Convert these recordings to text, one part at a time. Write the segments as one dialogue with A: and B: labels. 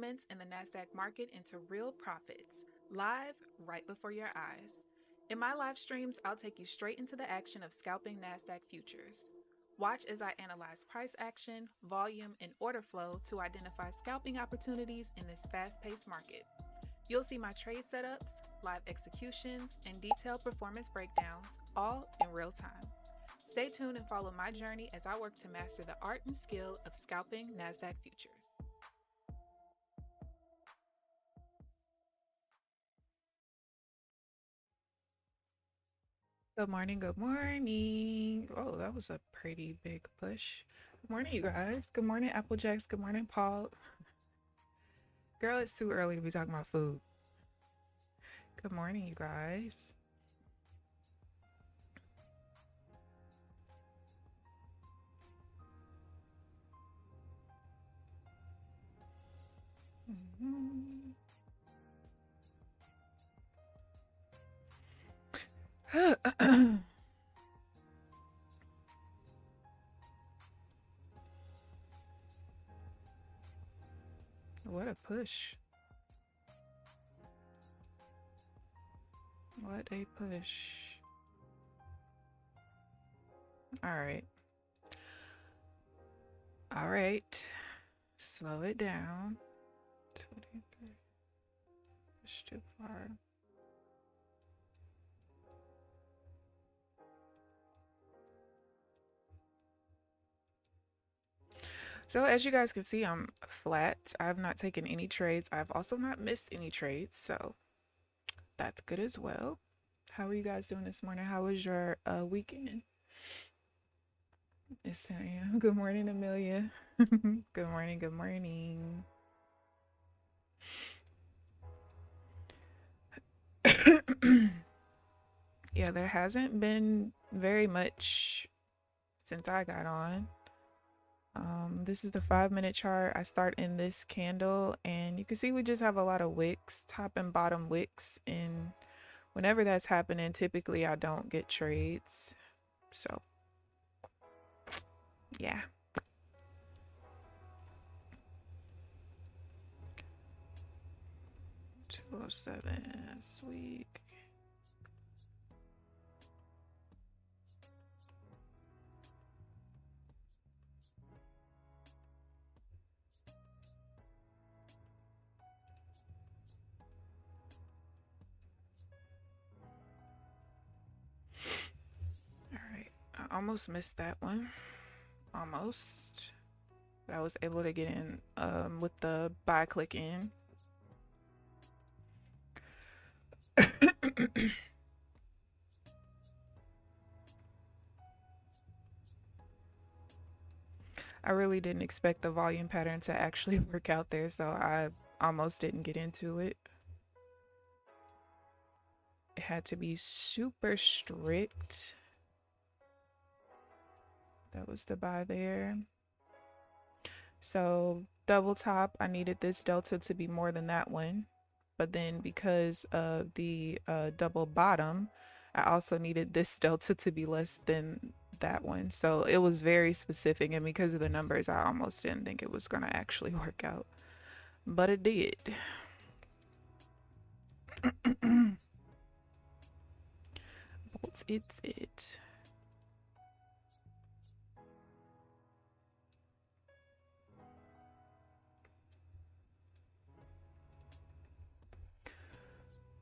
A: movements in the Nasdaq market into real profits, live right before your eyes. In my live streams, I'll take you straight into the action of scalping Nasdaq futures. Watch as I analyze price action, volume, and order flow to identify scalping opportunities in this fast-paced market. You'll see my trade setups, live executions, and detailed performance breakdowns, all in real time. Stay tuned and follow my journey as I work to master the art and skill of scalping Nasdaq futures. Good morning, good morning. Oh, that was a pretty big push. Good morning, you guys. Good morning, Applejacks. Good morning, Paul. Girl, it's too early to be talking about food. Good morning, you guys. What a push. What a push. All right. All right. Slow it down. 23. Push too far. So as you guys can see, I'm flat. I have not taken any trades. I've also not missed any trades, so that's good as well. How are you guys doing this morning? How was your weekend? It's good morning, Amelia. Good morning, good morning. Yeah, there hasn't been very much since I got on. This is the 5-minute chart. I start in this candle and you can see we just have a lot of wicks, top and bottom wicks, and whenever that's happening, typically I don't get trades. So yeah. $207 this week. I almost missed that one. Almost. But I was able to get in with the buy click in. I really didn't expect the volume pattern to actually work out there, so I almost didn't get into it. It had to be super strict. That was the buy there. So double top, I needed this delta to be more than that one. But then because of the double bottom, I also needed this delta to be less than that one. So it was very specific, and because of the numbers, I almost didn't think it was going to actually work out. But it did. But it's it.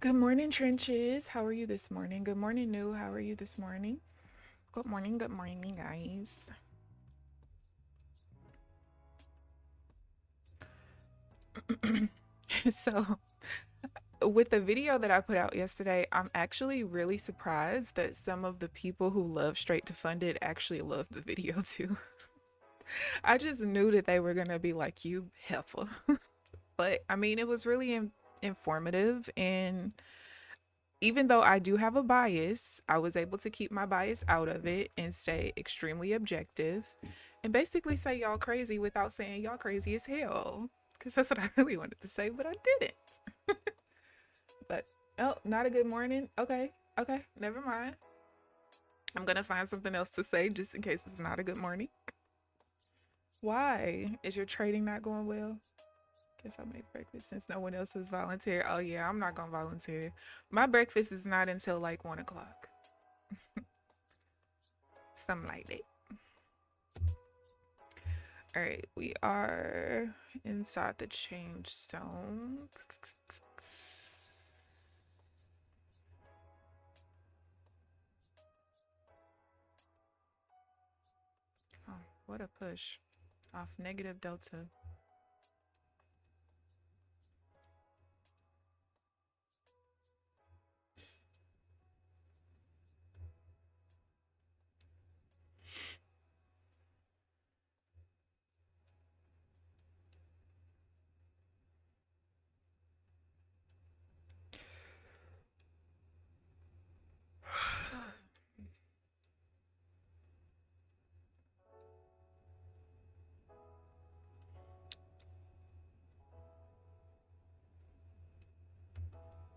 A: Good morning, Trenches. How are you this morning? Good morning, New. How are you this morning? Good morning, guys. So, with the video that I put out yesterday, I'm actually really surprised that some of the people who love Straight to Funded actually love the video too. I just knew that they were gonna be like, you heifer. But I mean, it was really informative, and even though I do have a bias, I was able to keep my bias out of it and stay extremely objective and basically say y'all crazy without saying y'all crazy as hell, because that's what I really wanted to say, but I didn't. But oh, not a good morning. Okay, never mind. I'm gonna find something else to say just in case it's not a good morning. Why is your trading not going well? Guess I'll make breakfast since no one else has volunteered. Oh yeah, I'm not gonna volunteer. My breakfast is not until like 1 o'clock. Something like that. All right, we are inside the change zone. Oh, what a push off negative delta.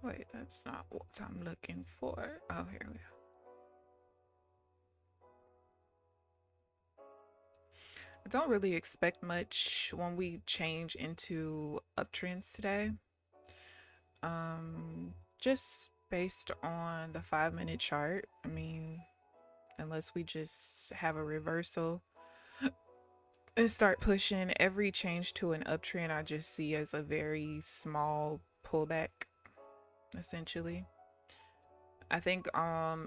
A: Wait, that's not what I'm looking for. Oh, here we go. I don't really expect much when we change into uptrends today. Just based on the 5-minute chart. I mean, unless we just have a reversal and start pushing, every change to an uptrend I just see as a very small pullback, essentially. I think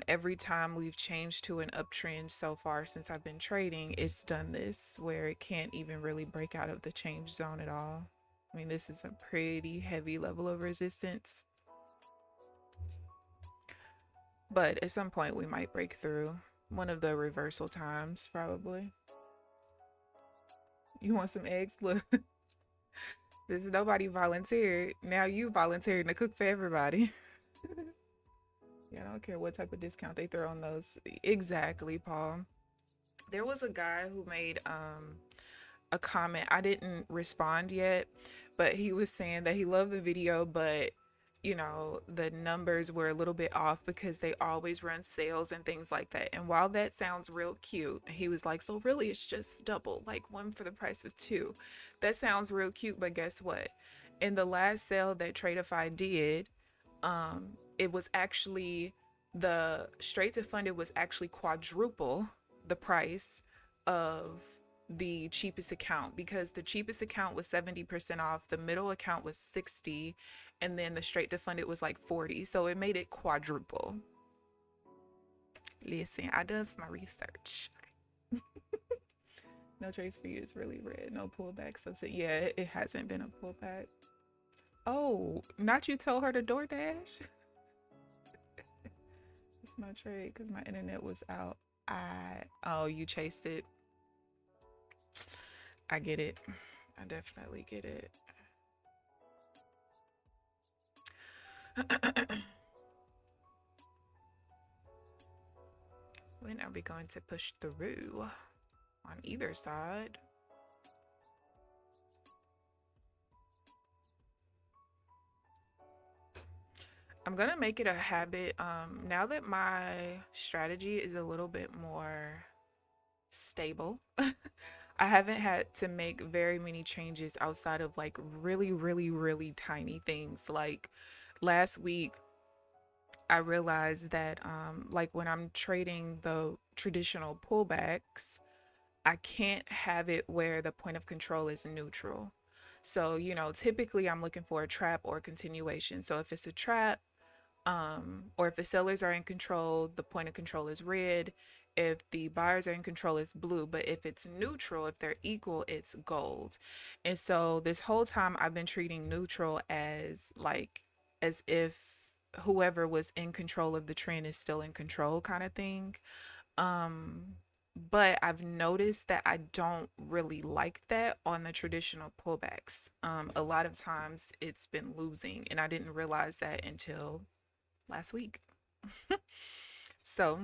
A: every time we've changed to an uptrend so far since I've been trading, it's done this where it can't even really break out of the change zone at all. I mean, this is a pretty heavy level of resistance. But at some point we might break through. One of the reversal times, probably. You want some eggs? Look, there's nobody volunteered. Now you volunteering to cook for everybody. Yeah, I don't care what type of discount they throw on those. Exactly, Paul. There was a guy who made a comment. I didn't respond yet, but he was saying that he loved the video, but you know, the numbers were a little bit off because they always run sales and things like that. And while that sounds real cute, he was like, so really it's just double, like one for the price of two. That sounds real cute, but guess what? In the last sale that Tradeify did, it was actually the straight to funded was actually quadruple the price of the cheapest account, because the cheapest account was 70% off, the middle account was 60, and then the straight to funded was like 40. So it made it quadruple. Listen, I does my research. Okay. No trades for you is really red. No pullback. So yeah, it hasn't been a pullback. Oh, not you told her to DoorDash? It's my trade because my internet was out. Oh, you chased it. I get it. I definitely get it. When are we going to push through on either side? I'm gonna make it a habit. Now that my strategy is a little bit more stable, I haven't had to make very many changes outside of like really, really, really tiny things. Like last week, I realized that like when I'm trading the traditional pullbacks, I can't have it where the point of control is neutral. So, you know, typically I'm looking for a trap or a continuation. So if it's a trap, or if the sellers are in control, the point of control is red. If the buyers are in control, it's blue. But if it's neutral, if they're equal, it's gold. And so this whole time I've been treating neutral as like as if whoever was in control of the trend is still in control kind of thing. Um, but I've noticed that I don't really like that on the traditional pullbacks. A lot of times it's been losing, and I didn't realize that until last week. So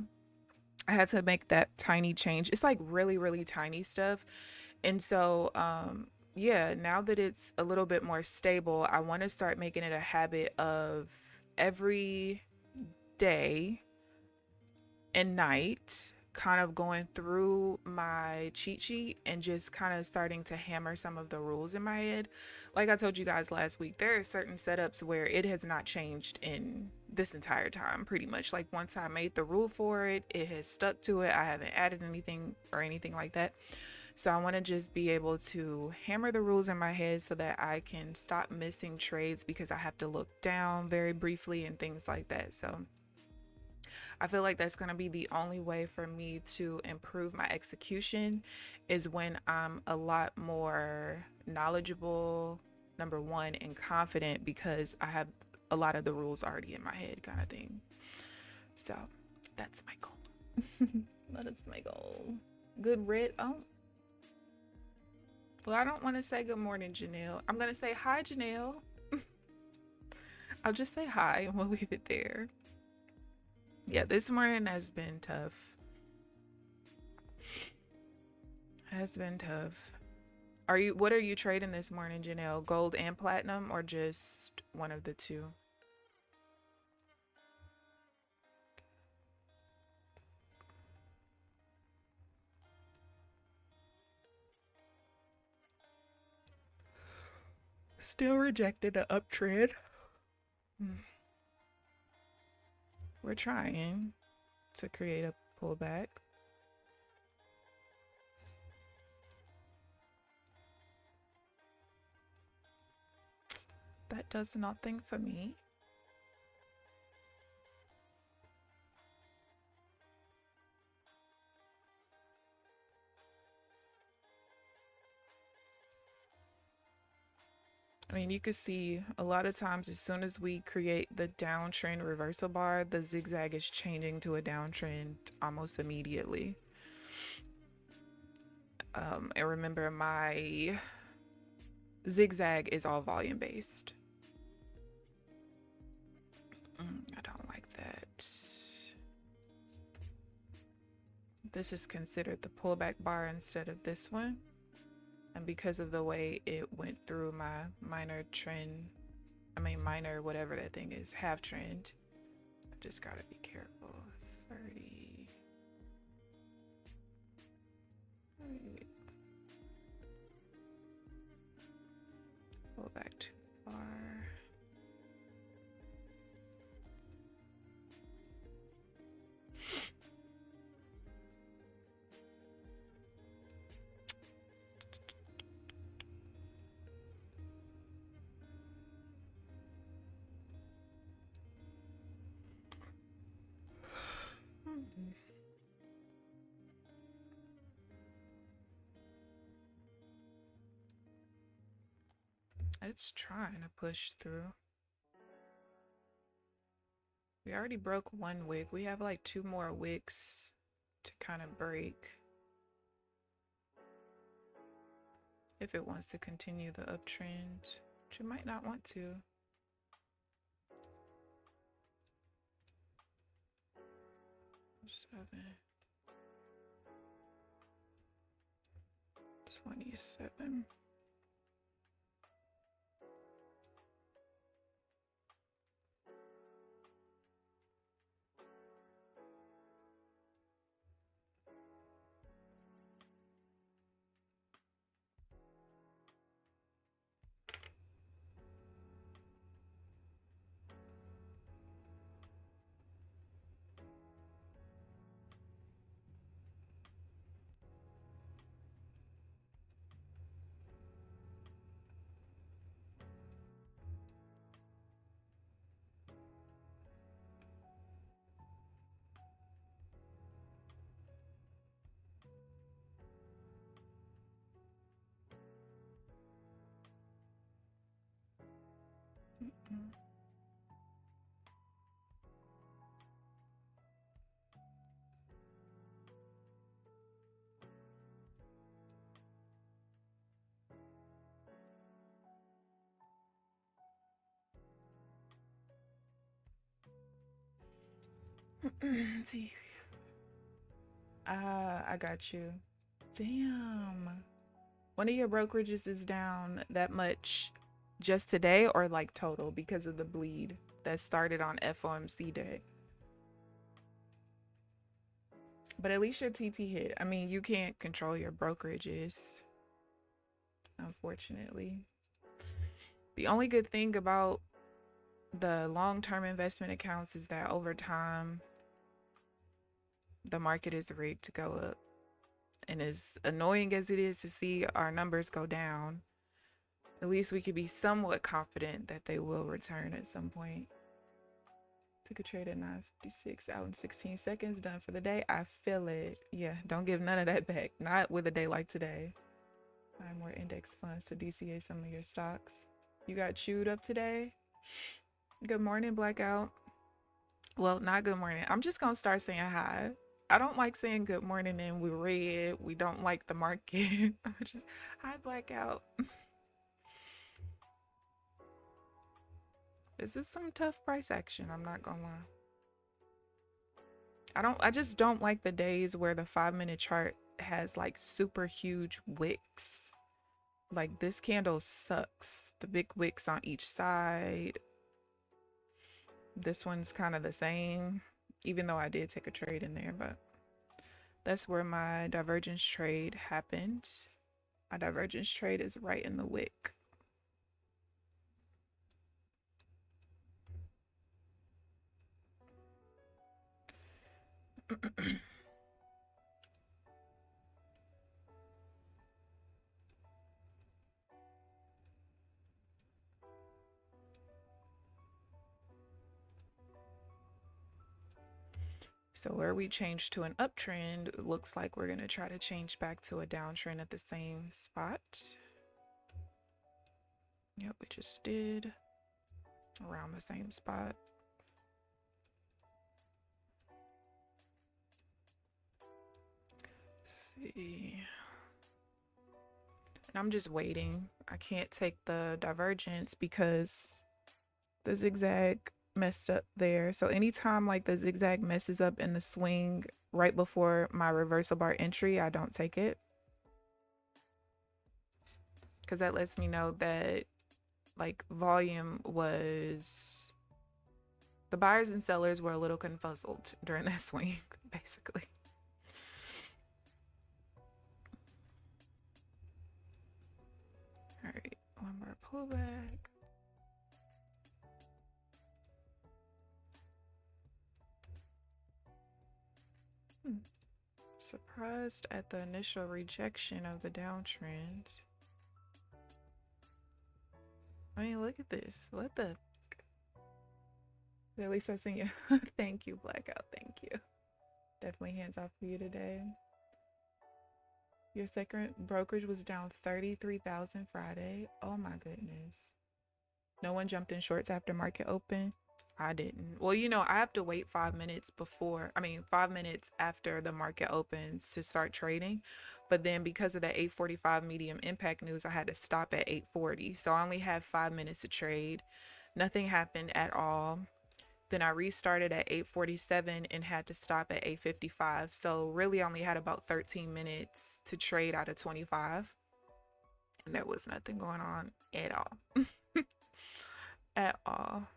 A: I had to make that tiny change. It's like really, really tiny stuff. And so, yeah, now that it's a little bit more stable, I want to start making it a habit of every day and night kind of going through my cheat sheet and just kind of starting to hammer some of the rules in my head. Like I told you guys last week, there are certain setups where it has not changed in this entire time, pretty much. Like once I made the rule for it, it has stuck to it. I haven't added anything or anything like that. So I want to just be able to hammer the rules in my head so that I can stop missing trades because I have to look down very briefly and things like that. So I feel like that's going to be the only way for me to improve my execution is when I'm a lot more knowledgeable, number one, and confident because I have a lot of the rules already in my head, kind of thing. So that's my goal. That is my goal. Good red. Oh, well, I don't want to say good morning, Janelle. I'm going to say hi, Janelle. I'll just say hi and we'll leave it there. Yeah, this morning has been tough. Has been tough. What are you trading this morning, Janelle? Gold and platinum or just one of the two? Still rejected an uptrend. We're trying to create a pullback. That does nothing for me. I mean, you can see a lot of times as soon as we create the downtrend reversal bar, the zigzag is changing to a downtrend almost immediately. And remember, my zigzag is all volume based. I don't like that. This is considered the pullback bar instead of this one. And because of the way it went through my minor trend, minor whatever that thing is, half trend, I just gotta be careful. 30. Pull back too far. It's trying to push through. We already broke one wick. We have like 2 more wicks to kind of break. If it wants to continue the uptrend, which it might not want to. Seven. 27. See. I got you. Damn. One of your brokerages is down that much just today or like total because of the bleed that started on FOMC day? But at least your TP hit. I mean, you can't control your brokerages, unfortunately. The only good thing about the long-term investment accounts is that over time, the market is rigged to go up. And as annoying as it is to see our numbers go down, at least we could be somewhat confident that they will return at some point. Took a trade at 9:56, out in 16 seconds, done for the day. I feel it. Yeah, don't give none of that back. Not with a day like today. Buy more index funds to DCA some of your stocks. You got chewed up today? Good morning, Blackout. Well, not good morning. I'm just gonna start saying hi. I don't like saying good morning and we're red. We don't like the market. Just hi, Blackout. This is some tough price action, I'm not gonna lie. I just don't like the days where the 5-minute chart has like super huge wicks. Like this candle sucks. The big wicks on each side. This one's kind of the same, even though I did take a trade in there, but that's where my divergence trade happened. My divergence trade is right in the wick. So where we changed to an uptrend, it looks like we're going to try to change back to a downtrend at the same spot. Yep, we just did around the same spot. Let's see. And I'm just waiting. I can't take the divergence because the zigzag messed up there. So anytime like the zigzag messes up in the swing right before my reversal bar entry, I don't take it, because that lets me know that like volume was, the buyers and sellers were a little confuzzled during that swing, basically. All right, one more pullback. Surprised at the initial rejection of the downtrend. I mean, look at this. What the? At least I seen you. Thank you, Blackout. Thank you. Definitely hands off for you today. Your second brokerage was down 33,000 Friday. Oh my goodness. No one jumped in shorts after market open. I didn't. Well, you know, I have to wait 5 minutes before, 5 minutes after the market opens to start trading. But then because of the 8:45 medium impact news, I had to stop at 8:40. So I only had 5 minutes to trade. Nothing happened at all. Then I restarted at 8:47 and had to stop at 8:55. So really only had about 13 minutes to trade out of 25. And there was nothing going on at all. At all.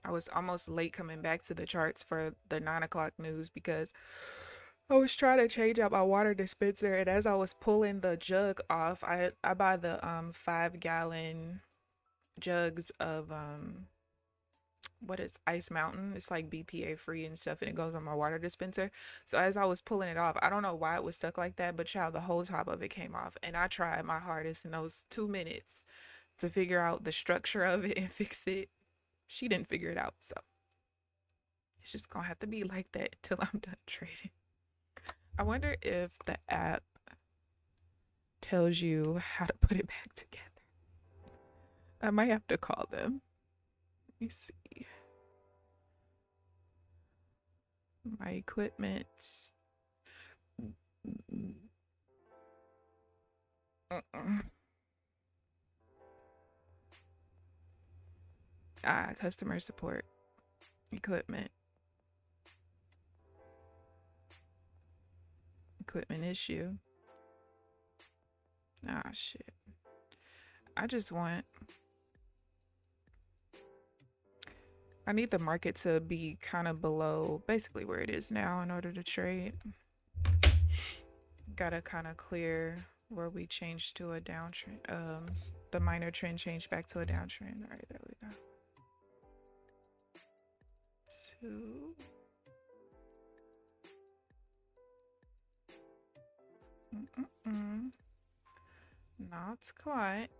A: I was almost late coming back to the charts for the 9 o'clock news because I was trying to change out my water dispenser, and as I was pulling the jug off, I buy the 5-gallon jugs of what is Ice Mountain. It's like BPA free and stuff, and it goes on my water dispenser. So as I was pulling it off, I don't know why it was stuck like that, but child, the whole top of it came off, and I tried my hardest in those 2 minutes to figure out the structure of it and fix it. She didn't figure it out, so it's just gonna have to be like that till I'm done trading. I wonder if the app tells you how to put it back together. I might have to call them. Let me see. My equipment. Customer support. Equipment. Equipment issue. Shit. I just want... I need the market to be kind of below basically where it is now in order to trade. Gotta kind of clear where we changed to a downtrend. The minor trend changed back to a downtrend. All right, there we go. 2. Not quite.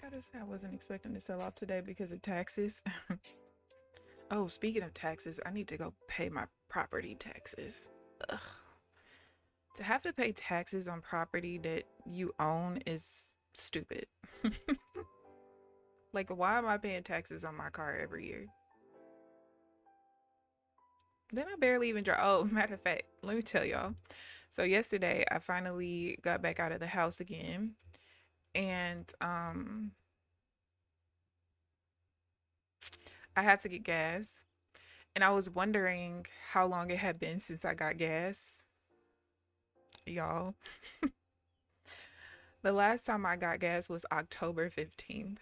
A: Gotta say, I wasn't expecting to sell off today because of taxes. Oh, speaking of taxes, I need to go pay my property taxes. Ugh. To have to pay taxes on property that you own is stupid. Like, why am I paying taxes on my car every year? Then I barely even drive. Oh, matter of fact, let me tell y'all. So yesterday, I finally got back out of the house again, and I had to get gas, and I was wondering how long it had been since I got gas. Y'all, the last time I got gas was October 15th.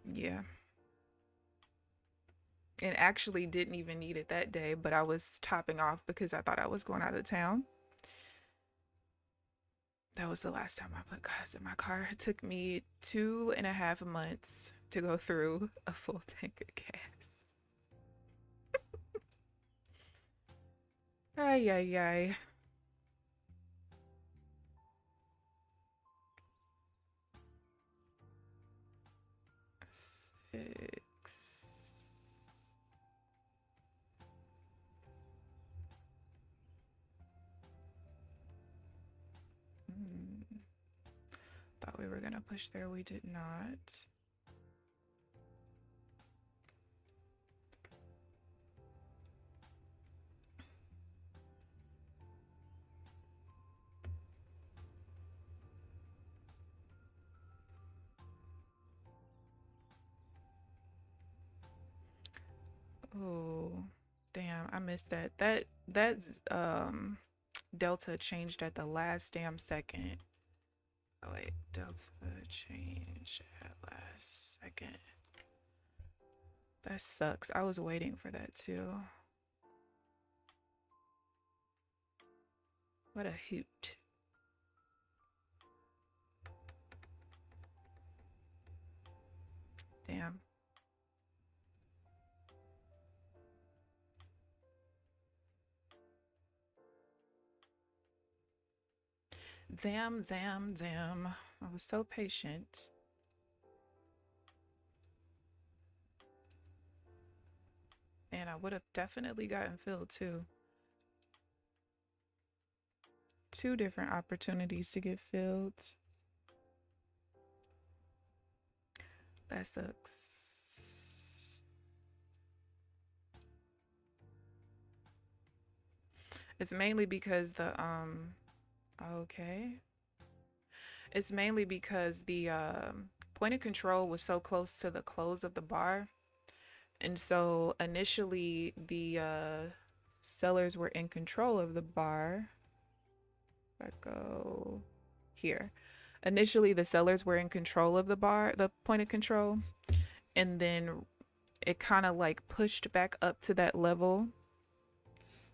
A: Yeah. And actually didn't even need it that day, but I was topping off because I thought I was going out of town. That was the last time I put gas in my car. It took me 2.5 months to go through a full tank of gas. Ay, ay, ay. Six. Thought we were gonna push there, we did not. Oh, damn, I missed that. That's Delta changed at the last damn second. Oh wait, Delta change at last second. That sucks. I was waiting for that too. What a hoot. Damn. Damn, damn, damn. I was so patient. And I would have definitely gotten filled too. 2 different opportunities to get filled. That sucks. It's mainly because the okay. It's mainly because the point of control was so close to the close of the bar. And so initially the sellers were in control of the bar. If I go here. Initially the sellers were in control of the bar, the point of control, and then it kind of like pushed back up to that level,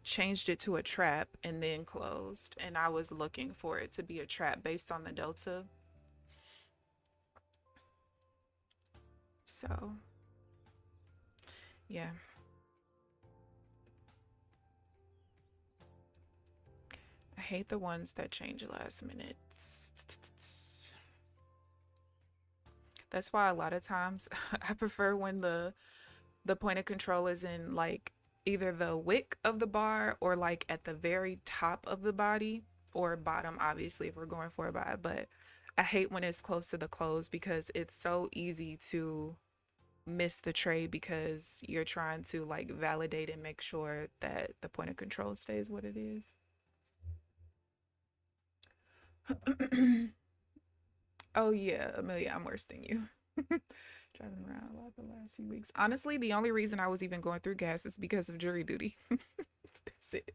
A: changed it to a trap, and then closed. And I was looking for it to be a trap based on the delta. So yeah, I hate the ones that change last minute. That's why a lot of times I prefer when the point of control is in like either the wick of the bar or like at the very top of the body, or bottom, obviously, if we're going for a buy. But I hate when it's close to the close because it's so easy to miss the trade because you're trying to like validate and make sure that the point of control stays what it is. Oh yeah, Amelia, I'm worse than you. Driving around a lot the last few weeks. Honestly, the only reason I was even going through gas is because of jury duty. That's it.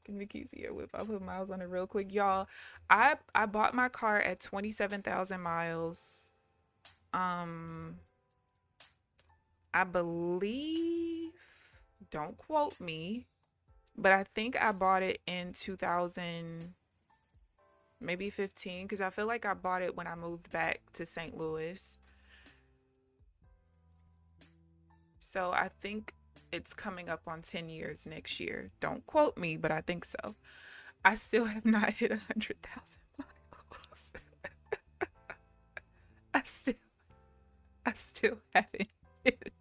A: Give me keys here. Whip. I'll put miles on it real quick, y'all. I bought my car at 27,000 miles. I believe. Don't quote me, but I think I bought it in 2000, maybe 15, because I feel like I bought it when I moved back to St. Louis. So I think it's coming up on 10 years next year. Don't quote me, but I think so. I still have not hit 100,000 miles. I still, I still haven't hit it.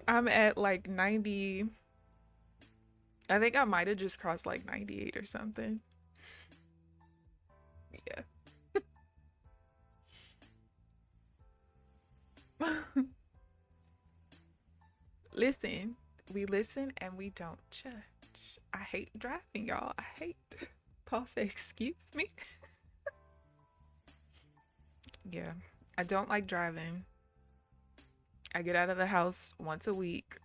A: I'm at like 90. I think I might have just crossed like 98 or something. Yeah. Listen, we listen and we don't judge. I hate driving, y'all. I hate. Paul said, excuse me. Yeah, I don't like driving. I get out of the house once a week.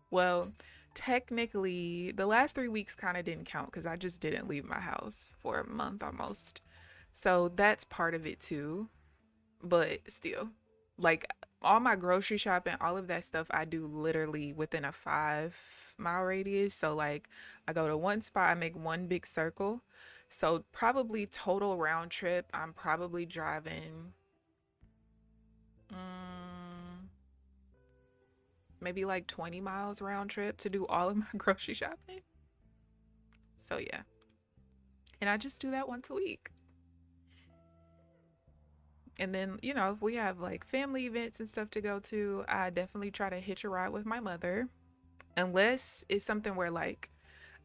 A: Well, technically, the last 3 weeks kind of didn't count because I just didn't leave my house for a month almost. So that's part of it too. But still, like all my grocery shopping, all of that stuff, I do literally within a 5 mile radius. So, like, I go to one spot, I make one big circle. So, probably total round trip, I'm probably driving mm, maybe like 20 miles round trip to do all of my grocery shopping. So, yeah. And I just do that once a week. And then, if we have like family events and stuff to go to, I definitely try to hitch a ride with my mother. Unless it's something where like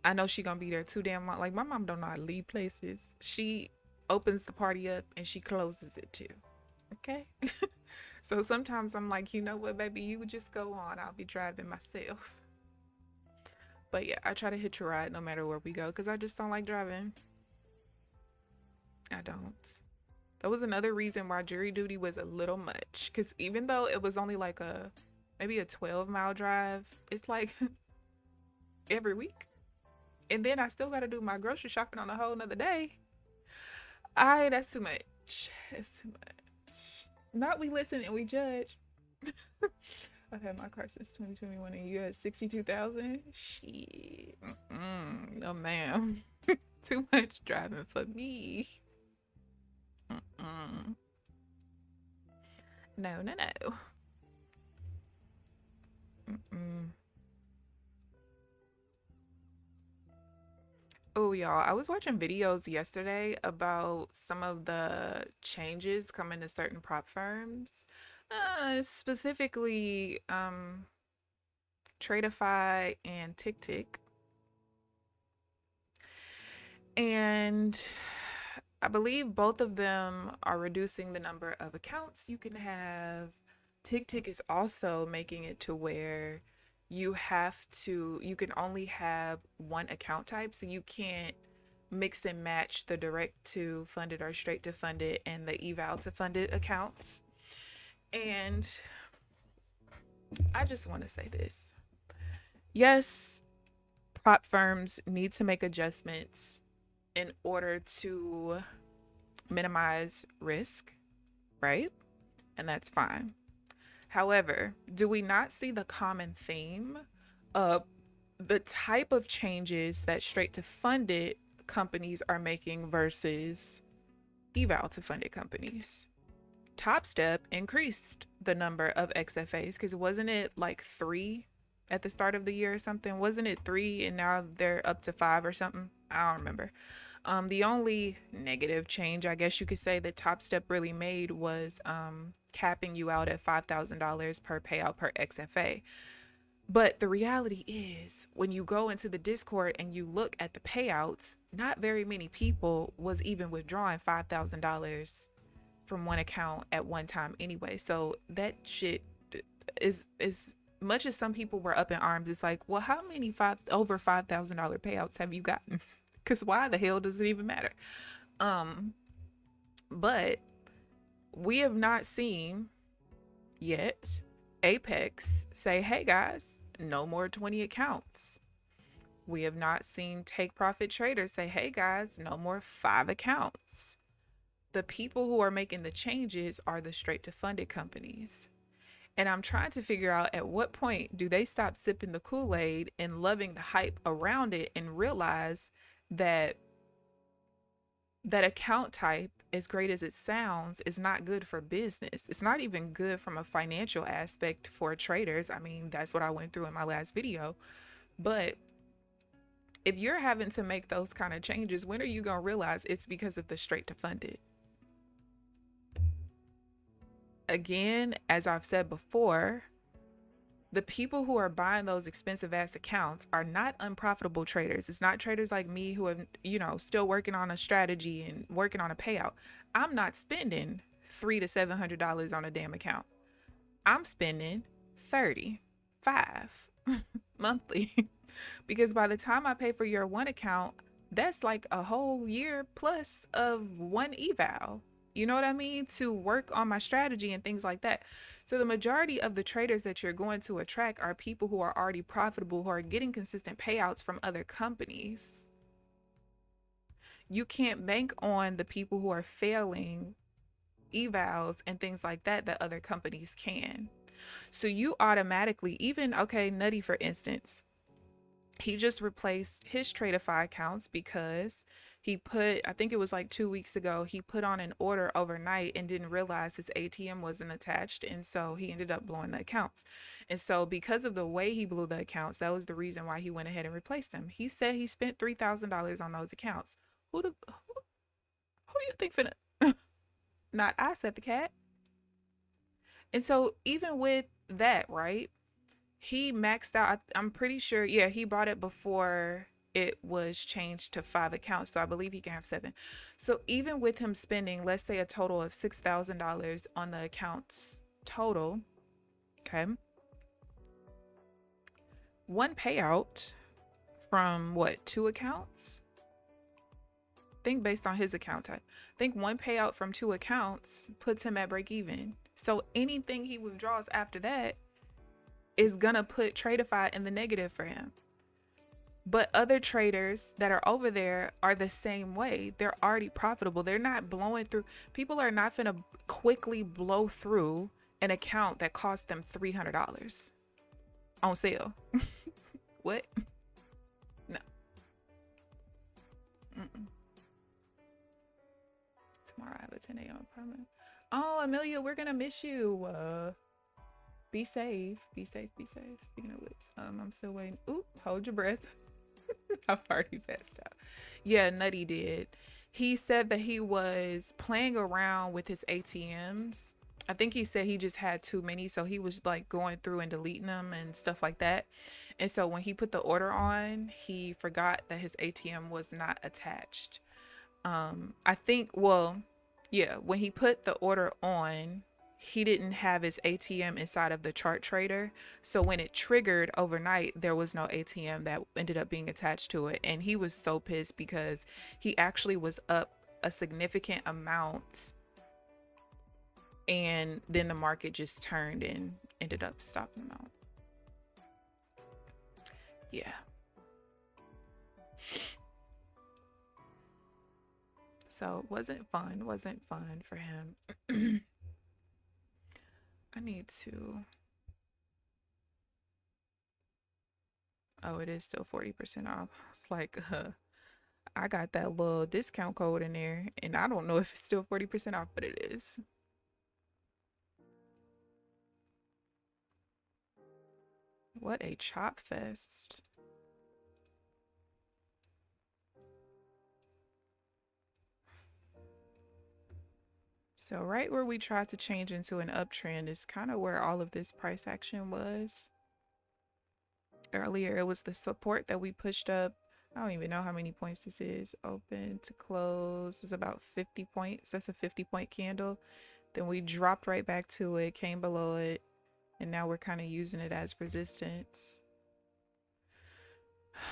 A: I know she gonna be there too damn long. Like my mom don't know how to leave places. She opens the party up and she closes it too. Okay? So sometimes I'm like, you know what, baby, you would just go on. I'll be driving myself. But yeah, I try to hitch a ride no matter where we go because I just don't like driving. I don't. That was another reason why jury duty was a little much. Because even though it was only like maybe a 12-mile drive, it's like every week. And then I still got to do my grocery shopping on a whole nother day. That's too much. It's too much. Not we listen and we judge. I've had my car since 2021 and you had 62,000? Shit. No, ma'am. Too much driving for me. No, no, no. Oh, y'all, I was watching videos yesterday about some of the changes coming to certain prop firms, specifically Tradeify and TickTick. And I believe both of them are reducing the number of accounts you can have. TickTick is also making it to where you can only have one account type, so you can't mix and match the direct to funded or straight to funded and the eval to funded accounts. And I just want to say this. Yes, prop firms need to make adjustments in order to minimize risk, right? And that's fine. However, do we not see the common theme of the type of changes that straight to funded companies are making versus eval to funded companies? Top Step increased the number of XFAs because wasn't it like 3 at the start of the year or something? Wasn't it 3 and now they're up to 5 or something? I don't remember. The only negative change, I guess you could say, that Top Step really made was capping you out at $5,000 per payout per XFA. But the reality is, when you go into the Discord and you look at the payouts, not very many people was even withdrawing $5,000 from one account at one time anyway. So that shit is much as some people were up in arms. It's like, well, how many over $5,000 payouts have you gotten? Because why the hell does it even matter? But we have not seen yet Apex say, hey guys, no more 20 accounts. We have not seen Take Profit Traders say, hey guys, no more 5 accounts. The people who are making the changes are the straight to funded companies. And I'm trying to figure out at what point do they stop sipping the Kool-Aid and loving the hype around it and realize that that account type, as great as it sounds, is not good for business. It's not even good from a financial aspect for traders. I mean, that's what I went through in my last video. But if you're having to make those kind of changes, when are you going to realize it's because of the straight to funded? Again, as I've said before, the people who are buying those expensive ass accounts are not unprofitable traders. It's not traders like me who have, still working on a strategy and working on a payout. I'm not spending $300 to $700 on a damn account. I'm spending $35 monthly because by the time I pay for your one account, that's like a whole year plus of one eval. You know what I mean? To work on my strategy and things like that. So the majority of the traders that you're going to attract are people who are already profitable, who are getting consistent payouts from other companies. You can't bank on the people who are failing evals and things like that other companies can. So you automatically, even, okay, Nutty for instance, he just replaced his Tradeify accounts because he put, I think it was like 2 weeks ago, he put on an order overnight and didn't realize his ATM wasn't attached. And so he ended up blowing the accounts. And so because of the way he blew the accounts, that was the reason why he went ahead and replaced them. He said he spent $3,000 on those accounts. Who you think finna? Not I, said the cat. And so even with that, right? He maxed out, I'm pretty sure, yeah, he bought it before it was changed to 5 accounts. So I believe he can have 7. So even with him spending, let's say, a total of $6,000 on the accounts total, okay, one payout from what, 2 accounts? I think based on his account type, I think one payout from 2 accounts puts him at break even. So anything he withdraws after that is gonna put Tradeify in the negative for him. But other traders that are over there are the same way. They're already profitable. They're not blowing through. People are not gonna quickly blow through an account that cost them $300 on sale. What? No. Mm-mm. Tomorrow I have a 10 a.m. appointment. Oh, Amelia, we're gonna miss you. Be safe. Be safe. Be safe. Speaking of whips, I'm still waiting. Ooh, hold your breath. I've already passed out. Yeah, Nutty did. He said that he was playing around with his ATMs. I think he said he just had too many, so he was like going through and deleting them and stuff like that. And so when he put the order on, he forgot that his ATM was not attached. I think, well, yeah, when he put the order on, he didn't have his ATM inside of the chart trader. So when it triggered overnight, there was no ATM that ended up being attached to it. And he was so pissed because he actually was up a significant amount. And then the market just turned and ended up stopping him out. Yeah. So it wasn't fun for him. I need to. Oh, it is still 40% off. It's like, I got that little discount code in there, and I don't know if it's still 40% off, but it is. What a chop fest. So right where we tried to change into an uptrend is kind of where all of this price action was. Earlier, it was the support that we pushed up. I don't even know how many points this is. Open to close is about 50 points. That's a 50-point candle. Then we dropped right back to it, came below it, and now we're kind of using it as resistance.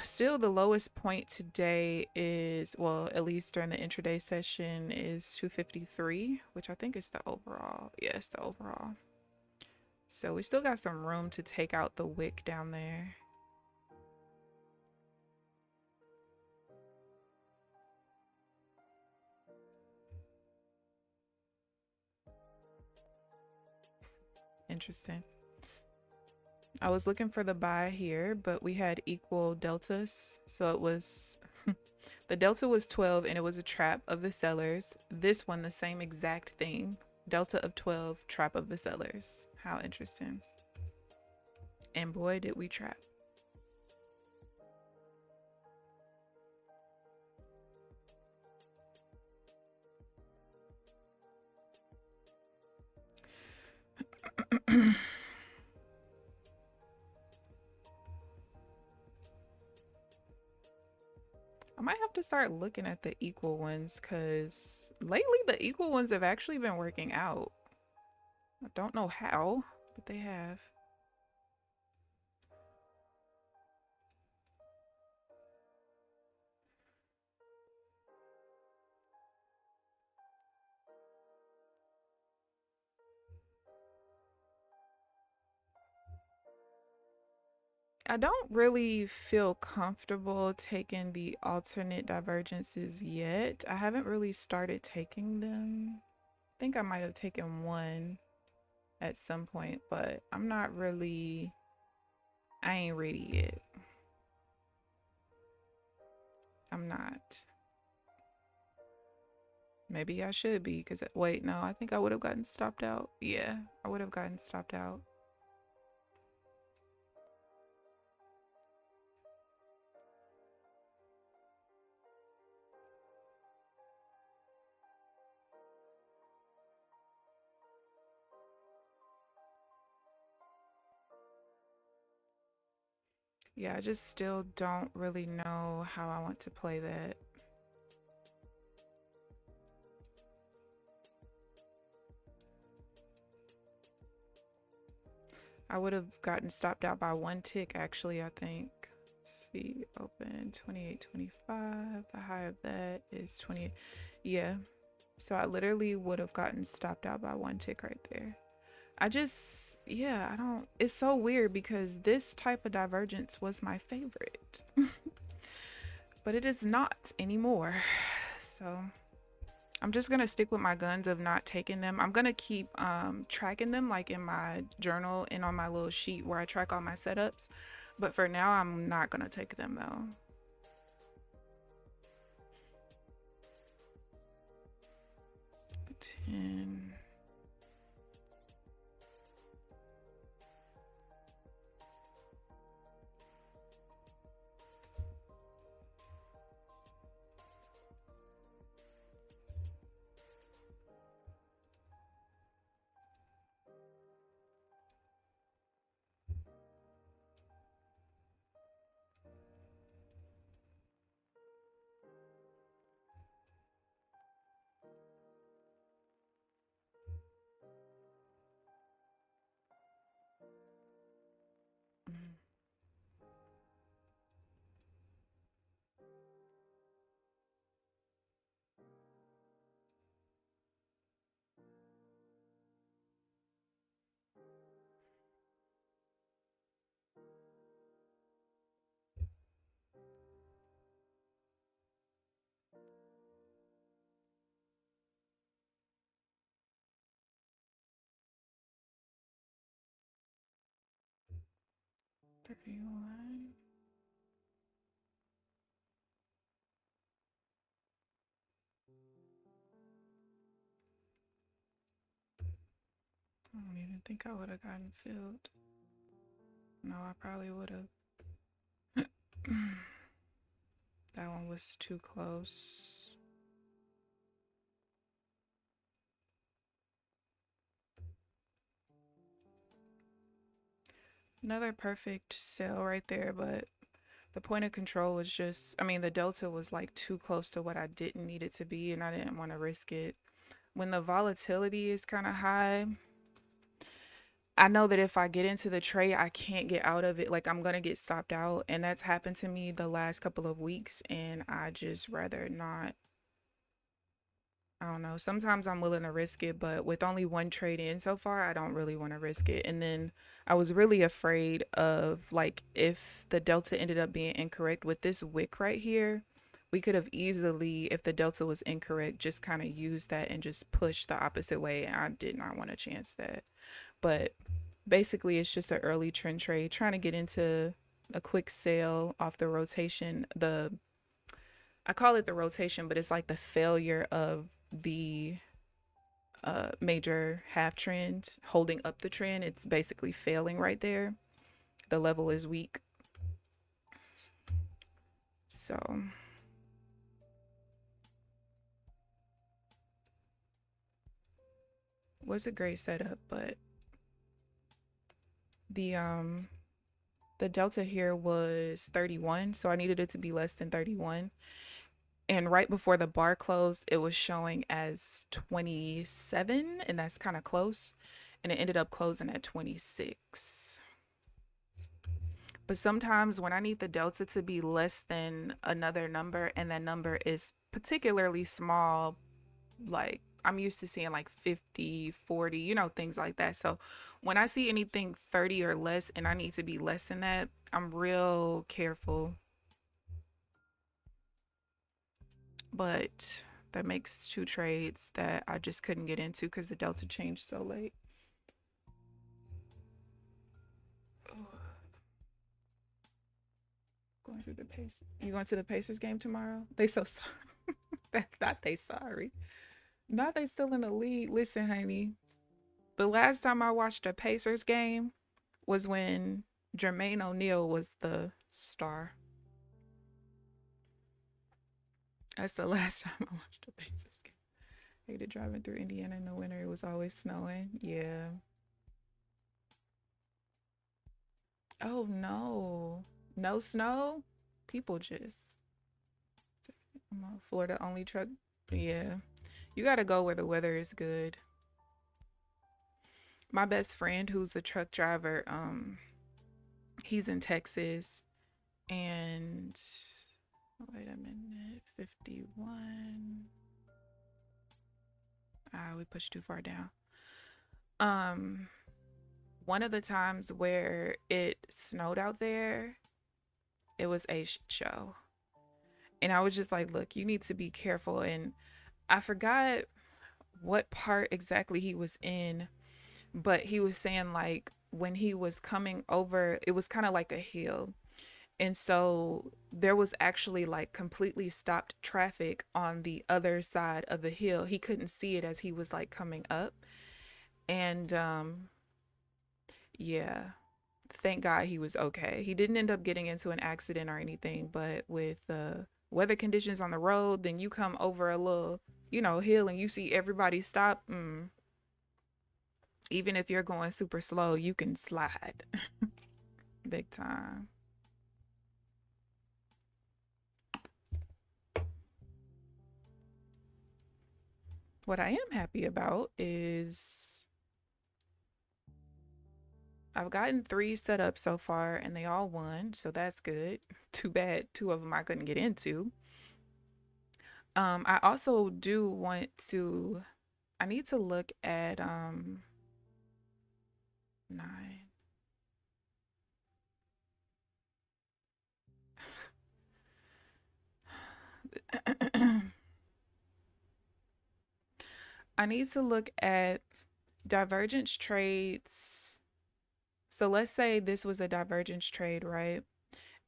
A: Still, the lowest point today is, well, at least during the intraday session, is 253, which I think is the overall. Yes, the overall. So we still got some room to take out the wick down there. Interesting. I was looking for the buy here, but we had equal deltas. So it was, the delta was 12 and it was a trap of the sellers. This one, the same exact thing. Delta of 12, trap of the sellers. How interesting. And boy, did we trap. I might have to start looking at the equal ones because lately the equal ones have actually been working out. I don't know how, but they have. I don't really feel comfortable taking the alternate divergences yet. I haven't really started taking them. I think I might have taken one at some point, but I'm not really, I ain't ready yet. I'm not. Maybe I should be because, wait, no, I think I would have gotten stopped out. Yeah, I would have gotten stopped out. Yeah, I just still don't really know how I want to play that. I would have gotten stopped out by one tick, actually, I think. Let's see, open 28.25. The high of that is 20. Yeah. So I literally would have gotten stopped out by one tick right there. I just, yeah, I don't, it's so weird because this type of divergence was my favorite. But it is not anymore. So I'm just gonna stick with my guns of not taking them. I'm gonna keep tracking them like in my journal and on my little sheet where I track all my setups. But for now, I'm not gonna take them though. Ten. 31. I don't even think I would have gotten filled. No, I probably would have. That one was too close. Another perfect sale right there, but the point of control was just, I mean, the delta was like too close to what I didn't need it to be, and I didn't want to risk it. When the volatility is kind of high, I know that if I get into the trade, I can't get out of it. Like, I'm going to get stopped out. And that's happened to me the last couple of weeks. And I just rather not. I don't know. Sometimes I'm willing to risk it, but with only one trade in so far, I don't really want to risk it. And then I was really afraid of, like, if the delta ended up being incorrect with this wick right here, we could have easily, if the delta was incorrect, just kind of used that and just push the opposite way. And I did not want to chance that. But basically, it's just an early trend trade, trying to get into a quick sale off the rotation. I call it the rotation, but it's like the failure of the major half trend holding up the trend. It's basically failing right there. The level is weak. So was a great setup, but the delta here was 31, so I needed it to be less than 31. And right before the bar closed, it was showing as 27, and that's kind of close. And it ended up closing at 26. But sometimes when I need the delta to be less than another number, and that number is particularly small, like I'm used to seeing like 50, 40, things like that. So when I see anything 30 or less and I need to be less than that, I'm real careful. But that makes two trades that I just couldn't get into because the delta changed so late. Going through the pace. You going to the Pacers game tomorrow? They so sorry. Not they sorry. Not they still in the lead. Listen, honey. The last time I watched a Pacers game was when Jermaine O'Neal was the star. That's the last time I watched a Pacers game. Hated driving through Indiana in the winter. It was always snowing. Yeah. Oh no. No snow? People just I'm a Florida only truck. Yeah. You gotta go where the weather is good. My best friend who's a truck driver, he's in Texas and wait a minute, 51. We pushed too far down. One of the times where it snowed out there, it was a show. And I was just like, look, you need to be careful. And I forgot what part exactly he was in, but he was saying like when he was coming over, it was kind of like a hill. And so there was actually like completely stopped traffic on the other side of the hill. He couldn't see it as he was like coming up. And yeah, thank God he was okay. He didn't end up getting into an accident or anything, but with the weather conditions on the road, then you come over a little, hill and you see everybody stop. Even if you're going super slow, you can slide big time. What I am happy about is I've gotten 3 set up so far and they all won, so that's good. Too bad 2 of them I couldn't get into. I also do want to, I need to look at 9. I need to look at divergence trades So let's say this was a divergence trade, right?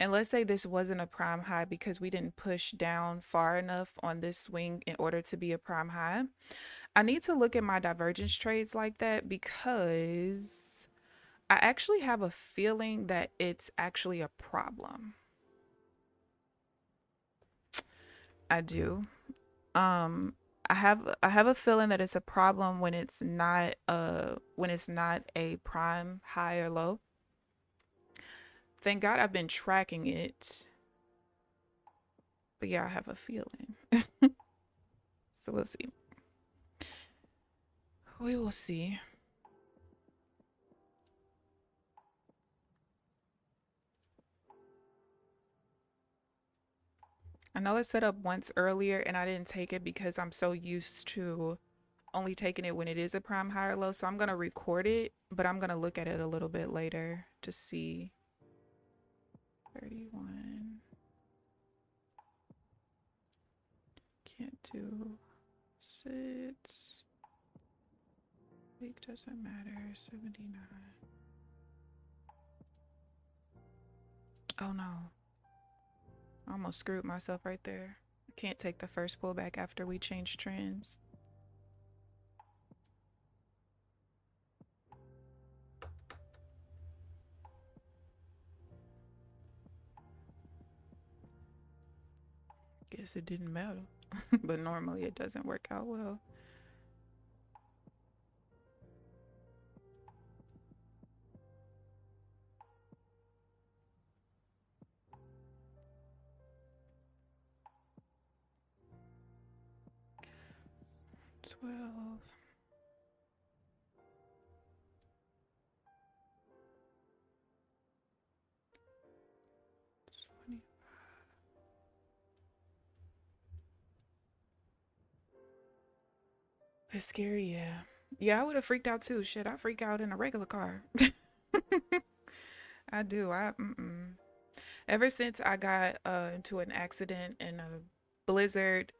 A: And let's say this wasn't a prime high because we didn't push down far enough on this swing in order to be a prime high. I need to look at my divergence trades like that because I actually have a feeling that it's actually a problem. I do. Um I have a feeling that it's a problem when it's not a prime high or low. Thank God I've been tracking it. But yeah, I have a feeling. So we'll see. We will see. I know it's set up once earlier and I didn't take it because I'm so used to only taking it when it is a prime high or low. So I'm going to record it, but I'm going to look at it a little bit later to see. 31. Can't do 6. Week doesn't matter. 79. Oh no. I almost screwed myself right there. I can't take the first pullback after we change trends. Guess it didn't matter. But normally it doesn't work out well. $12. It's scary, yeah. Yeah, I would have freaked out too. Shit, I freak out in a regular car. I do. Ever since I got into an accident in a blizzard,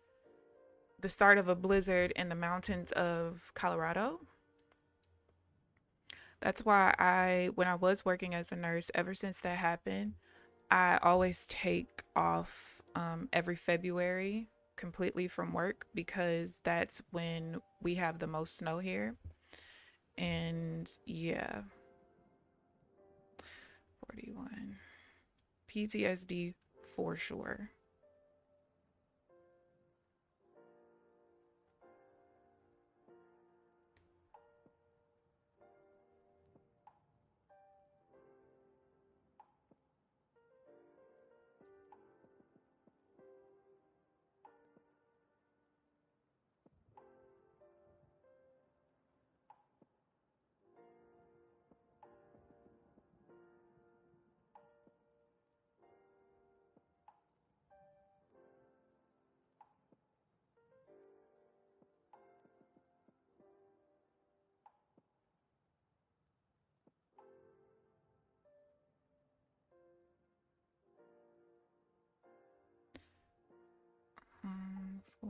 A: the start of a blizzard in the mountains of Colorado. That's why when I was working as a nurse, ever since that happened, I always take off every February completely from work because that's when we have the most snow here. And yeah, 41. PTSD for sure. For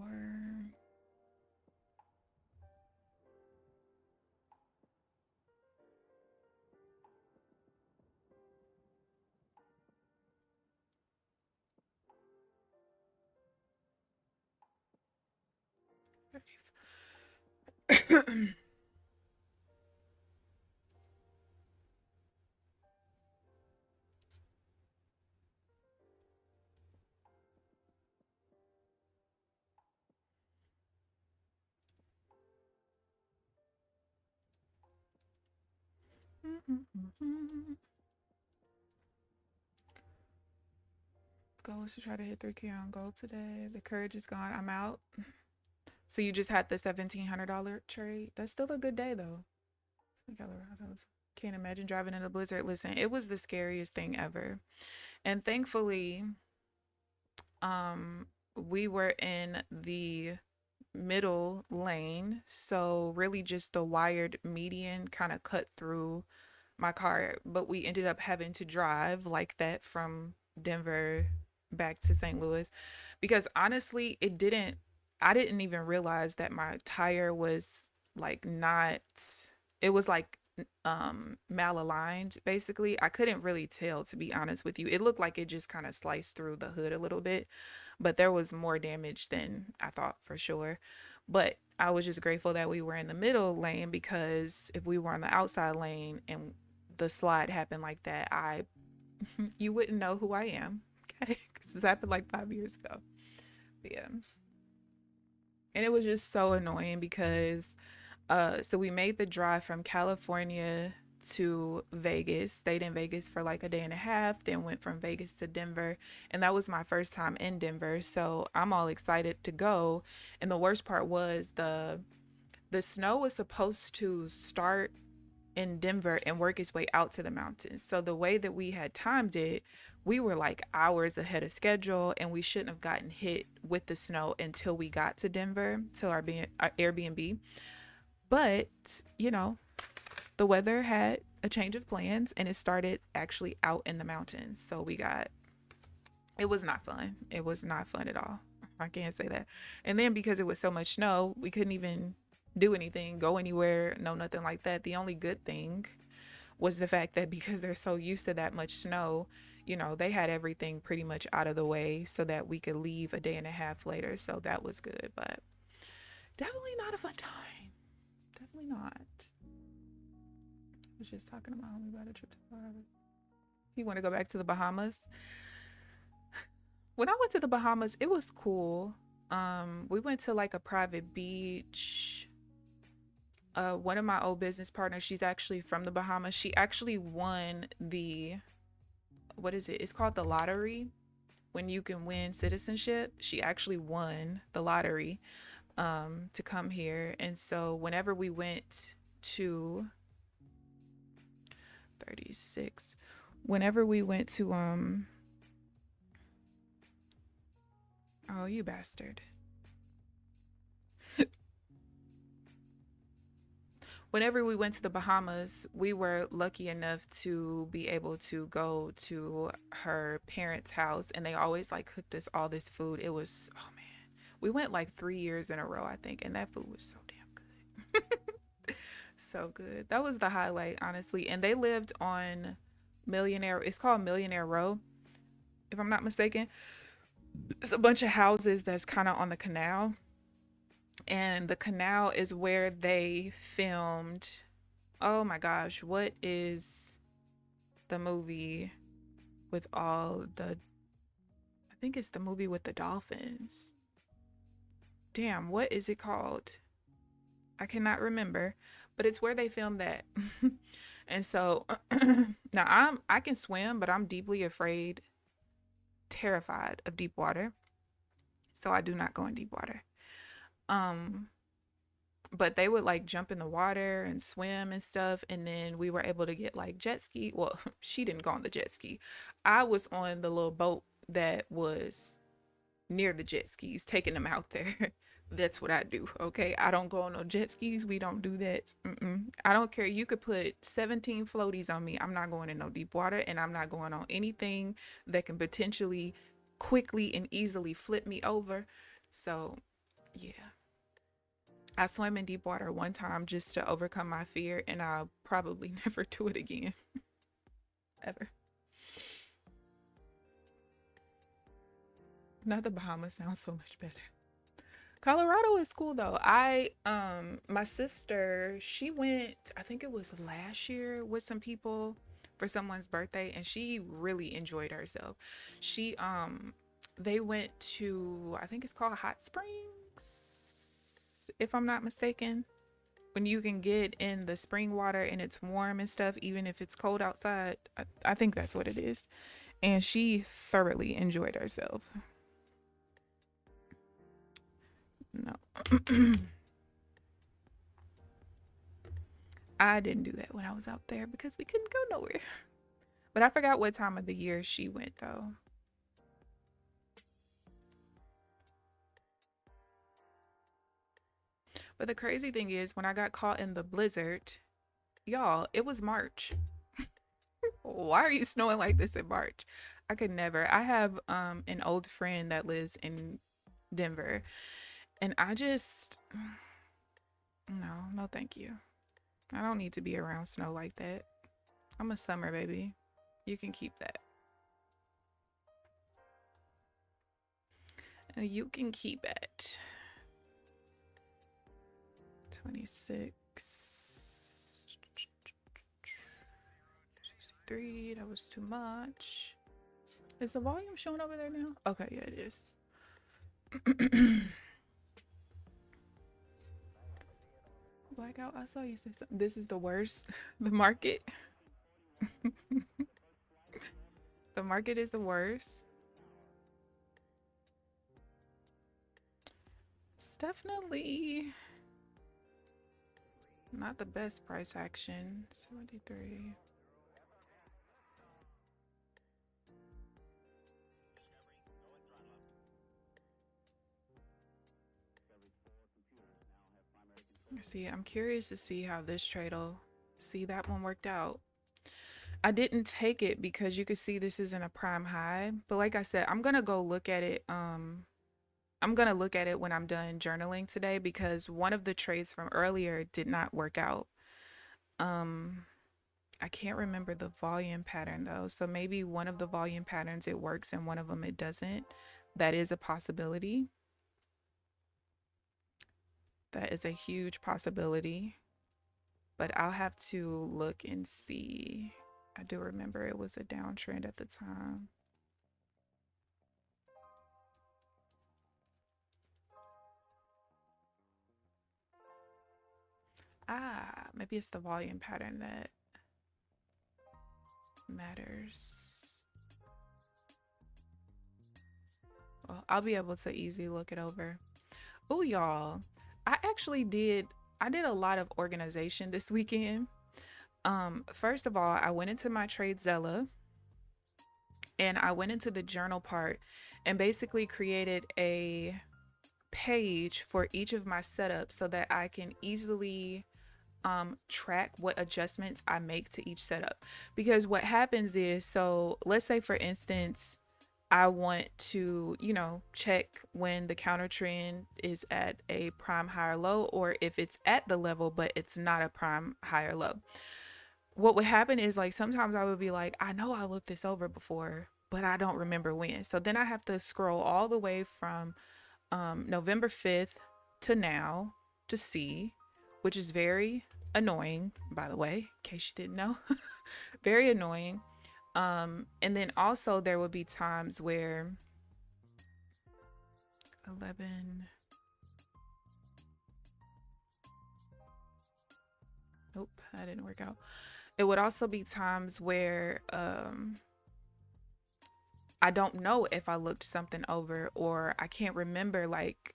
A: 35. Goal is to try to hit 3K on gold today. The courage is gone. I'm out. So you just had the $1,700 trade. That's still a good day though. Colorado's. Can't imagine driving in a blizzard. Listen, it was the scariest thing ever. And thankfully, we were in the middle lane. So really just the wired median kind of cut through my car. But we ended up having to drive like that from Denver back to St. Louis because honestly, I didn't even realize that my tire was like not, it was like malaligned basically. I couldn't really tell, to be honest with you. It looked like it just kind of sliced through the hood a little bit, but there was more damage than I thought for sure. But I was just grateful that we were in the middle lane, because if we were on the outside lane and the slide happened like that, I you wouldn't know who I am. Okay, because this happened like 5 years ago. But yeah, and it was just so annoying because so we made the drive from California to Vegas, stayed in Vegas for like a day and a half, then went from Vegas to Denver. And that was my first time in Denver. So I'm all excited to go. And the worst part was the snow was supposed to start in Denver and work its way out to the mountains. So the way that we had timed it, we were like hours ahead of schedule, and we shouldn't have gotten hit with the snow until we got to Denver to our Airbnb. But, you know, the weather had a change of plans and it started actually out in the mountains. So it was not fun. It was not fun at all. I can't say that. And then because it was so much snow, we couldn't even do anything, go anywhere, no, nothing like that. The only good thing was the fact that because they're so used to that much snow, you know, they had everything pretty much out of the way so that we could leave a day and a half later. So that was good, but definitely not a fun time. Definitely not. I was just talking to my homie about a trip to the Bahamas. He want to go back to the Bahamas. When I went to the Bahamas, it was cool. We went to like a private beach. One of my old business partners, she's actually from the Bahamas. She actually won the, what is it? It's called the lottery, when you can win citizenship. She actually won the lottery to come here. And so whenever we went to 36, whenever we went to oh, you bastard. Whenever we went to the Bahamas, we were lucky enough to be able to go to her parents' house, and they always like cooked us all this food. It was, oh man, we went like 3 years in a row, I think, and that food was so damn good. So good. That was the highlight, honestly. And they lived on it's called Millionaire Row, if I'm not mistaken. It's a bunch of houses that's kind of on the canal, and the canal is where they filmed, oh my gosh, what is the movie with all the, I think it's the movie with the dolphins. Damn, what is it called? I cannot remember, but it's where they filmed that. And so now I can swim, but I'm deeply afraid, terrified of deep water. So I do not go in deep water. But they would like jump in the water and swim and stuff, and then we were able to get like jet ski. Well, she didn't go on the jet ski. I was on the little boat that was near the jet skis, taking them out there. That's what I do. Okay, I don't go on no jet skis. We don't do that. I don't care. You could put 17 floaties on me. I'm not going in no deep water, and I'm not going on anything that can potentially quickly and easily flip me over. So yeah, I swam in deep water one time just to overcome my fear, and I'll probably never do it again. Ever. Not the Bahamas sounds so much better. Colorado is cool though. My sister, she went, I think it was last year, with some people for someone's birthday, and she really enjoyed herself. She they went to, I think it's called Hot Springs, if I'm not mistaken. When you can get in the spring water and it's warm and stuff, even if it's cold outside. I think that's what it is. And she thoroughly enjoyed herself. No. I didn't do that when I was out there because we couldn't go nowhere. But I forgot what time of the year she went though. But the crazy thing is, when I got caught in the blizzard, y'all, it was March. Why are you snowing like this in March? I could never. I have an old friend that lives in Denver, and I just no, no thank you. I don't need to be around snow like that. I'm a summer baby. You can keep that. You can keep it. 26. 63. That was too much. Is the volume showing over there now? Okay, yeah, it is. Blackout, I saw you say something. This is the worst. The market. The market is the worst. It's definitely not the best price action. 73. See, I'm curious to see how this trade will see. That one worked out. I didn't take it because you could see this isn't a prime high, but like I said, I'm gonna go look at it. I'm gonna look at it when I'm done journaling today because one of the trades from earlier did not work out. I can't remember the volume pattern though, so maybe one of the volume patterns it works and one of them it doesn't. That is a possibility. That is a huge possibility, but I'll have to look and see. I do remember it was a downtrend at the time. Maybe it's the volume pattern that matters. Well, I'll be able to easily look it over. Oh, y'all, I did a lot of organization this weekend. First of all, I went into my TradeZella and I went into the journal part and basically created a page for each of my setups so that I can easily track what adjustments I make to each setup. Because what happens is, so let's say for instance, I want to, check when the counter trend is at a prime higher low or if it's at the level, but it's not a prime higher low. What would happen is like sometimes I would be like, I know I looked this over before, but I don't remember when. So then I have to scroll all the way from November 5th to now to see, which is very annoying, by the way, in case you didn't know. Very annoying. And then also there would be times where 11. Nope, that didn't work out. It would also be times where I don't know if I looked something over or I can't remember, like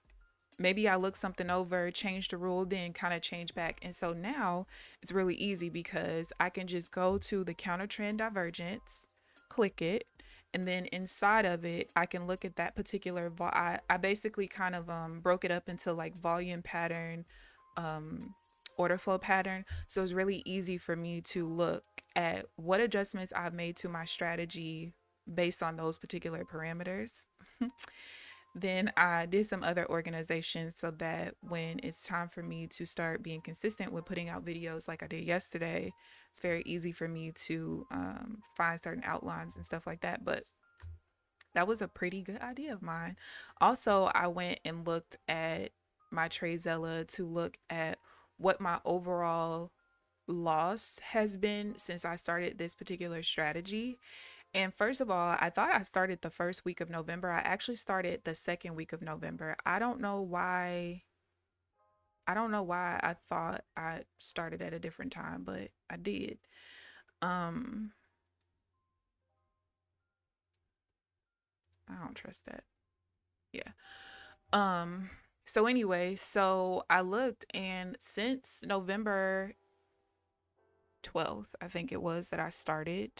A: maybe I looked something over, changed the rule, then kind of change back. And so now it's really easy because I can just go to the counter trend divergence, click it, and then inside of it, I can look at that particular, I basically kind of broke it up into like volume pattern, order flow pattern. So it's really easy for me to look at what adjustments I've made to my strategy based on those particular parameters. Then I did some other organizations so that when it's time for me to start being consistent with putting out videos like I did yesterday, it's very easy for me to find certain outlines and stuff like that. But that was a pretty good idea of mine. Also, I went and looked at my TradeZella to look at what my overall loss has been since I started this particular strategy. And first of all, I thought I started the first week of November. I actually started the second week of November. I don't know why. I don't know why I thought I started at a different time, but I did. Um, I don't trust that. Yeah. Um, so anyway, so I looked and since November 12th, I think it was that I started,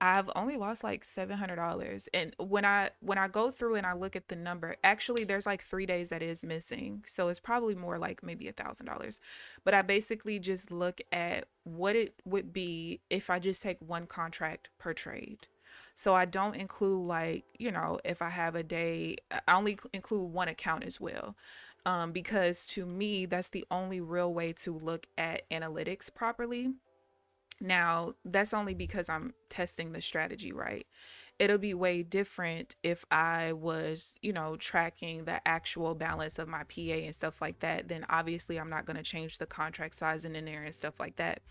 A: I've only lost like $700. And when I go through and I look at the number, actually there's like 3 days that is missing. So it's probably more like maybe $1,000. But I basically just look at what it would be if I just take one contract per trade. So I don't include like, if I have a day, I only include one account as well. because to me, that's the only real way to look at analytics properly. Now, that's only because I'm testing the strategy, right? It'll be way different if I was, tracking the actual balance of my PA and stuff like that. Then obviously I'm not going to change the contract size in there and stuff like that.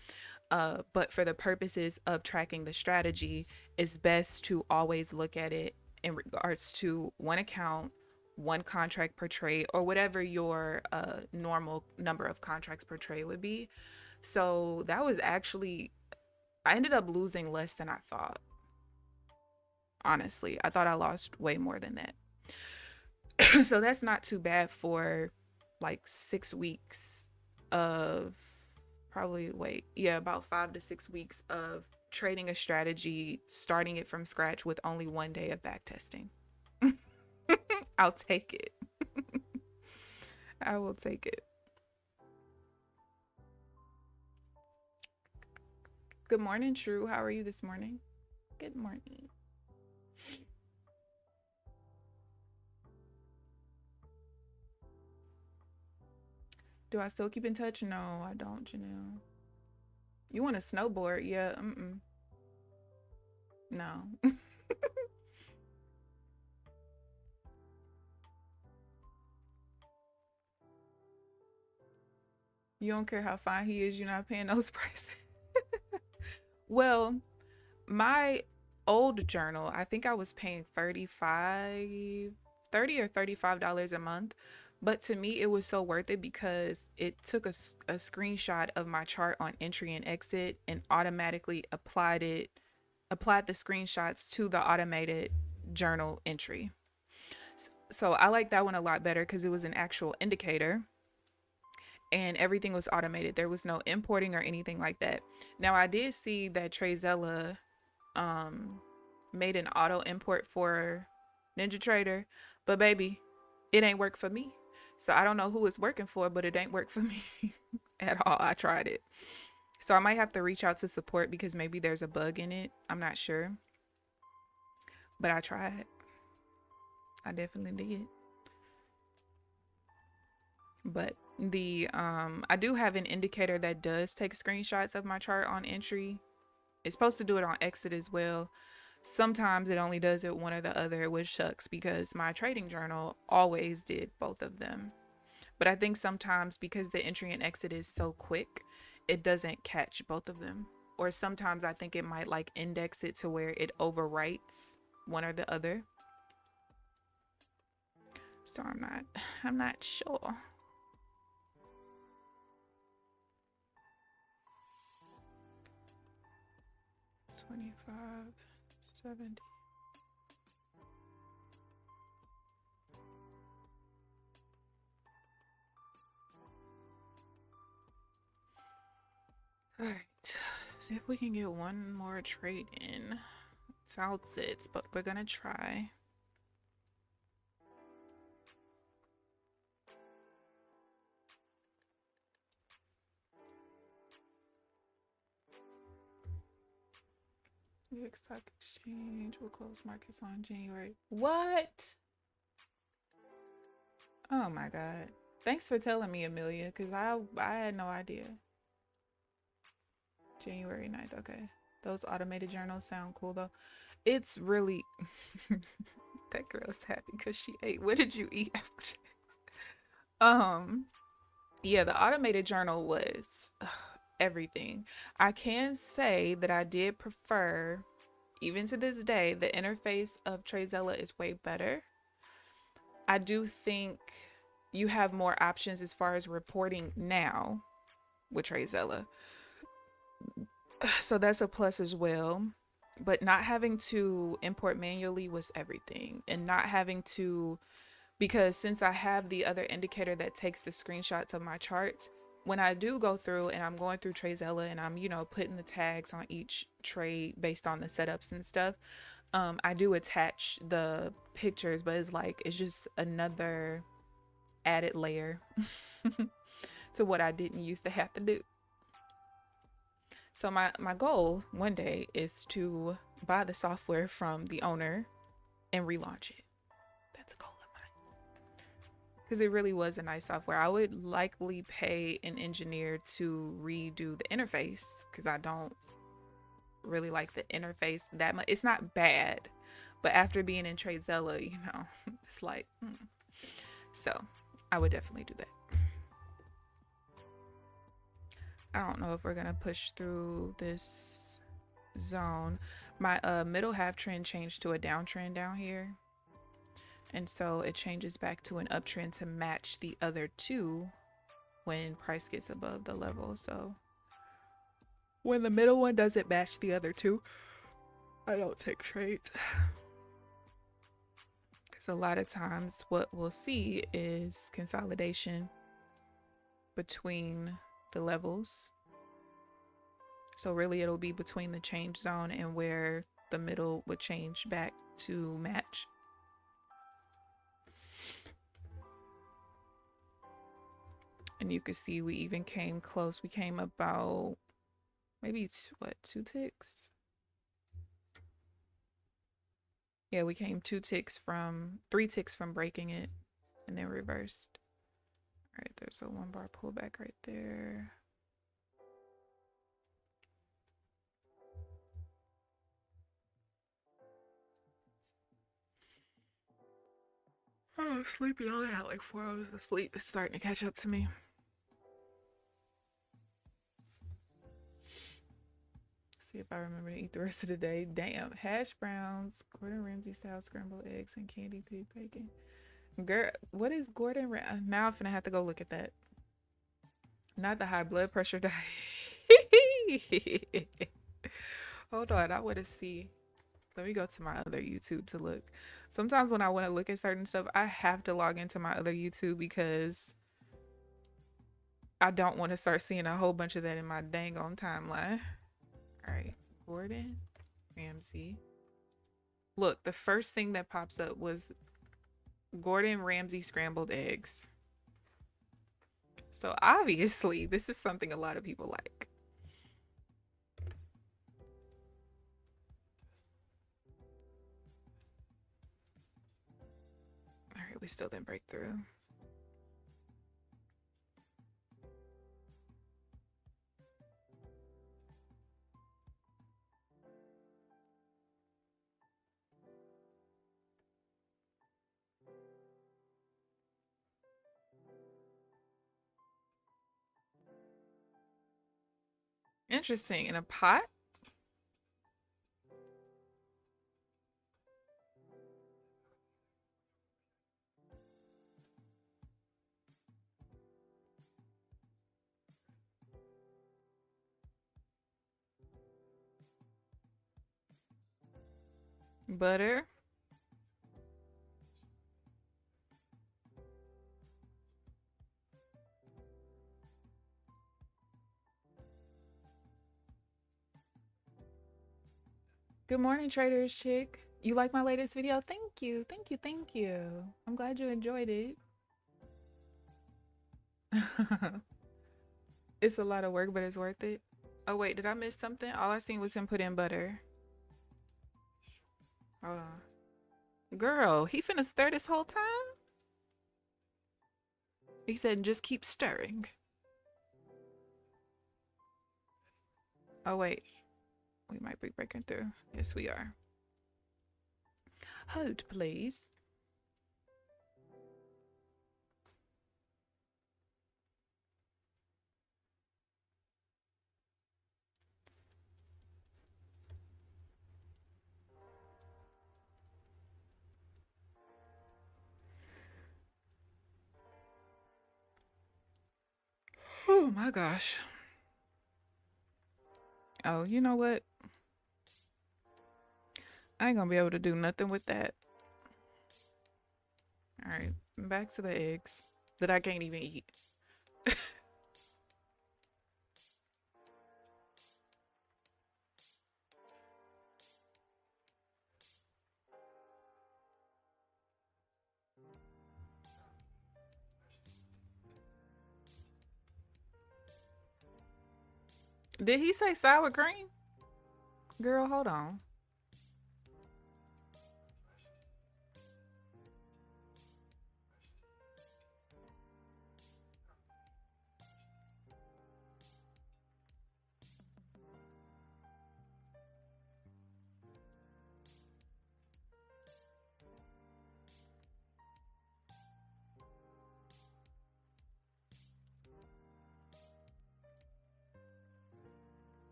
A: But for the purposes of tracking the strategy, it's best to always look at it in regards to one account, one contract per trade, or whatever your normal number of contracts per trade would be. So that was actually, I ended up losing less than I thought. Honestly, I thought I lost way more than that. So that's not too bad for like 6 weeks of probably, wait, yeah, about 5 to 6 weeks of trading a strategy, starting it from scratch with only 1 day of back testing. I'll take it. I will take it. Good morning, True. How are you this morning? Good morning. Do I still keep in touch? No, I don't, Janelle. You want to snowboard? Yeah, no. You don't care how fine he is, you're not paying those prices. Well, my old journal, I think I was paying 30 or $35 a month. But to me, it was so worth it because it took a screenshot of my chart on entry and exit and automatically applied the screenshots to the automated journal entry. So I like that one a lot better because it was an actual indicator and everything was automated. There was no importing or anything like that. Now I did see that Trezella made an auto import for NinjaTrader, but baby, it ain't work for me. So I don't know who it's working for, but it ain't work for me at all. I tried it. So I might have to reach out to support because maybe there's a bug in it. I'm not sure. But I tried. I definitely did. But the I do have an indicator that does take screenshots of my chart on entry. It's supposed to do it on exit as well. Sometimes it only does it one or the other, which sucks because my trading journal always did both of them. But I think sometimes because the entry and exit is so quick, it doesn't catch both of them. Or sometimes I think it might like index it to where it overwrites one or the other. So I'm not sure. $25.70. All right, see if we can get one more trade in. It's how it sits, but we're gonna try. New York Stock Exchange will close markets on January. What? Oh my God. Thanks for telling me, Amelia, because I had no idea. January 9th. Okay. Those automated journals sound cool though. It's really that girl is happy because she ate. What did you eat after this? Yeah, the automated journal was everything. I can say that I did prefer, even to this day, the interface of Trezella is way better. I do think you have more options as far as reporting now with Trezella. So that's a plus as well. But not having to import manually was everything. And not having to, because since I have the other indicator that takes the screenshots of my charts, when I do go through and I'm going through Trezella and I'm, putting the tags on each trade based on the setups and stuff, I do attach the pictures, but it's just another added layer to what I didn't used to have to do. So my goal one day is to buy the software from the owner and relaunch it. That's a goal of mine. because it really was a nice software. I would likely pay an engineer to redo the interface because I don't really like the interface that much. It's not bad, but after being in TradeZella, you know, it's like, so I would definitely do that. I don't know if we're gonna push through this zone. My middle half trend changed to a downtrend down here, and so it changes back to an uptrend to match the other two when price gets above the level. So when the middle one doesn't match the other two, I don't take trades. Because a lot of times what we'll see is consolidation between the levels. So really it'll be between the change zone and where the middle would change back to match. And you can see we even came close. We came about maybe two ticks? Yeah, we came 3 ticks from breaking it and then reversed. All right, there's a 1 bar pullback right there. Oh, sleepy. I only had like 4 hours of sleep. It's starting to catch up to me. See if I remember to eat the rest of the day. Damn, hash browns, Gordon Ramsay style scrambled eggs, and candy pig bacon. Girl, what is Gordon Ramsay? Now I'm finna have to go look at that. Not the high blood pressure diet. Hold on, I want to see. Let me go to my other YouTube to look. Sometimes when I want to look at certain stuff, I have to log into my other YouTube because I don't want to start seeing a whole bunch of that in my dang on timeline. All right, Gordon Ramsay. Look, the first thing that pops up was Gordon Ramsay scrambled eggs. So obviously, this is something a lot of people like. All right, we still didn't break through. Interesting. In a pot? Butter? Good morning, Traders Chick. You like my latest video? Thank you. Thank you. Thank you. I'm glad you enjoyed it. It's a lot of work, but it's worth it. Oh, wait. Did I miss something? All I seen was him put in butter. Hold on. Girl, he finna stir this whole time? He said, just keep stirring. Oh, wait. We might be breaking through. Yes, we are. Hold, please. Oh my gosh. Oh, you know what? I ain't gonna be able to do nothing with that. All right, back to the eggs that I can't even eat. Did he say sour cream? Girl, hold on.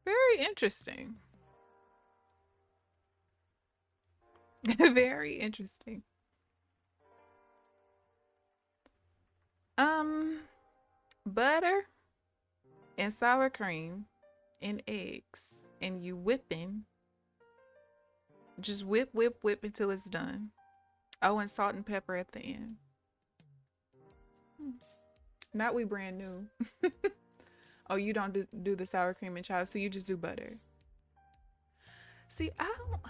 A: Very interesting. Very interesting. Um, butter and sour cream and eggs, and you whipping. Just whip, whip, whip until it's done. Oh, and salt and pepper at the end. Not we brand new. Oh, you don't do the sour cream and chives, so you just do butter. See, I don't.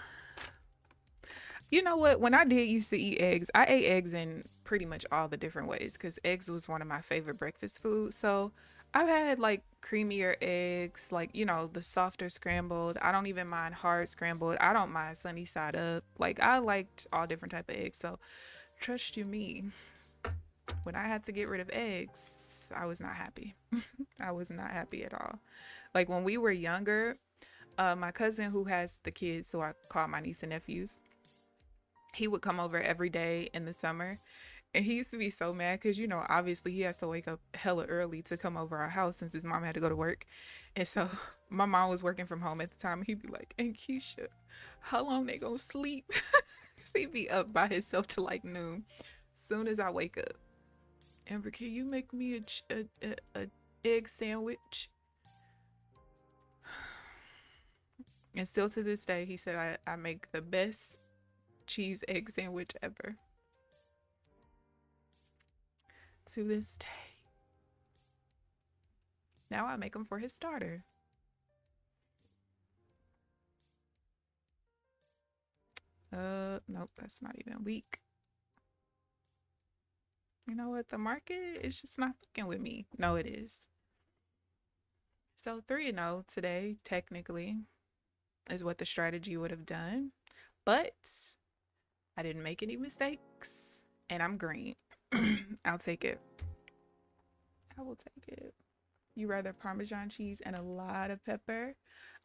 A: You know what? When I did used to eat eggs, I ate eggs in pretty much all the different ways because eggs was one of my favorite breakfast foods. So I've had like creamier eggs, like, the softer scrambled. I don't even mind hard scrambled. I don't mind sunny side up. Like, I liked all different type of eggs. So trust you me, when I had to get rid of eggs, I was not happy. I was not happy at all. Like when we were younger, my cousin who has the kids, so I call my niece and nephews, he would come over every day in the summer. And he used to be so mad because, obviously he has to wake up hella early to come over our house since his mom had to go to work. And so my mom was working from home at the time. He'd be like, and Keisha, how long they gonna sleep? He'd be up by himself till like noon. Soon as I wake up, Amber, can you make me a egg sandwich? And still to this day, he said I make the best cheese egg sandwich ever. To this day. Now I make them for his starter. Nope, that's not even weak. You know what? The market is just not fucking with me. No, it is. So 3-0 today, technically, is what the strategy would have done. But I didn't make any mistakes. And I'm green. I'll take it. I will take it. You rather Parmesan cheese and a lot of pepper?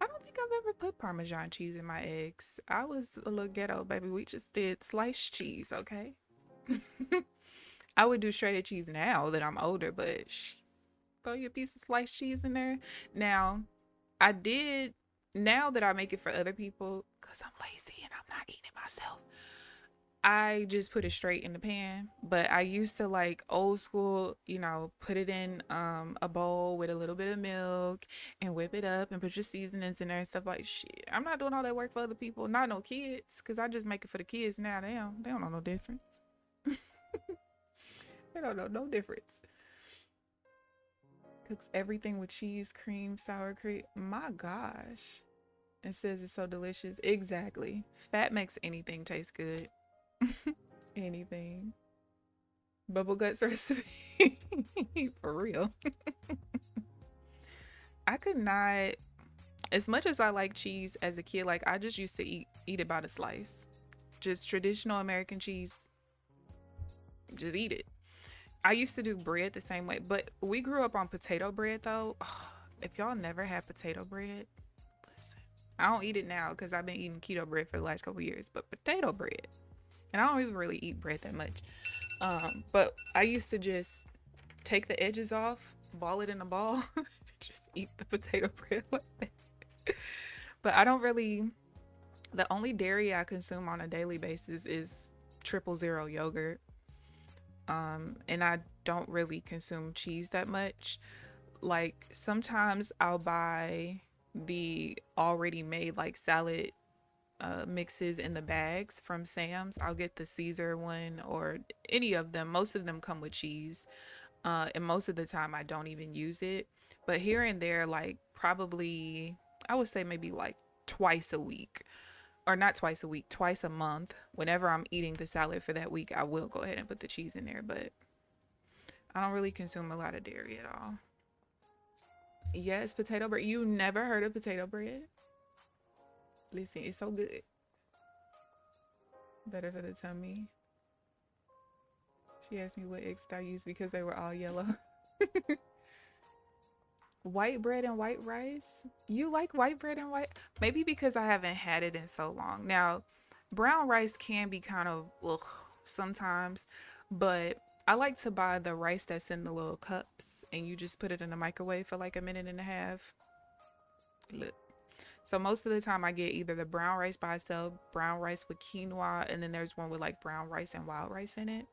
A: I don't think I've ever put Parmesan cheese in my eggs. I was a little ghetto, baby. We just did sliced cheese, okay? I would do shredded cheese now that I'm older, but throw your piece of sliced cheese in there. Now, I did, now that I make it for other people, because I'm lazy and I'm not eating it myself, I just put it straight in the pan. But I used to like old school, put it in a bowl with a little bit of milk and whip it up and put your seasonings in there and stuff like shit. I'm not doing all that work for other people, not no kids, because I just make it for the kids now. They don't know no difference. They don't know no difference. Cooks everything with cheese, cream, sour cream. My gosh. It says it's so delicious. Exactly. Fat makes anything taste good. Anything. Bubble guts recipe. For real. I could not, as much as I like cheese as a kid, like I just used to eat it by the slice. Just traditional American cheese. Just eat it. I used to do bread the same way, but we grew up on potato bread though. If y'all never had potato bread, listen. I don't eat it now because I've been eating keto bread for the last couple years, but potato bread. And I don't even really eat bread that much. But I used to just take the edges off, ball it in a ball, just eat the potato bread like that. But I don't really, the only dairy I consume on a daily basis is 000 yogurt. And I don't really consume cheese that much. Like sometimes I'll buy the already made like salad mixes in the bags from Sam's. I'll get the Caesar one or any of them. Most of them come with cheese. And most of the time I don't even use it. But here and there, like probably, I would say maybe like twice a week. Or not twice a week, twice a month. Whenever I'm eating the salad for that week, I will go ahead and put the cheese in there. But I don't really consume a lot of dairy at all. Yes, potato bread. You never heard of potato bread? Listen, it's so good. Better for the tummy. She asked me what eggs did I use because they were all yellow. White bread and white rice? You like white bread and white? Maybe because I haven't had it in so long. Now, brown rice can be kind of ugh, sometimes, but I like to buy the rice that's in the little cups and you just put it in the microwave for like a minute and a half. Look, So most of the time I get either the brown rice by itself, brown rice with quinoa, and then there's one with like brown rice and wild rice in it.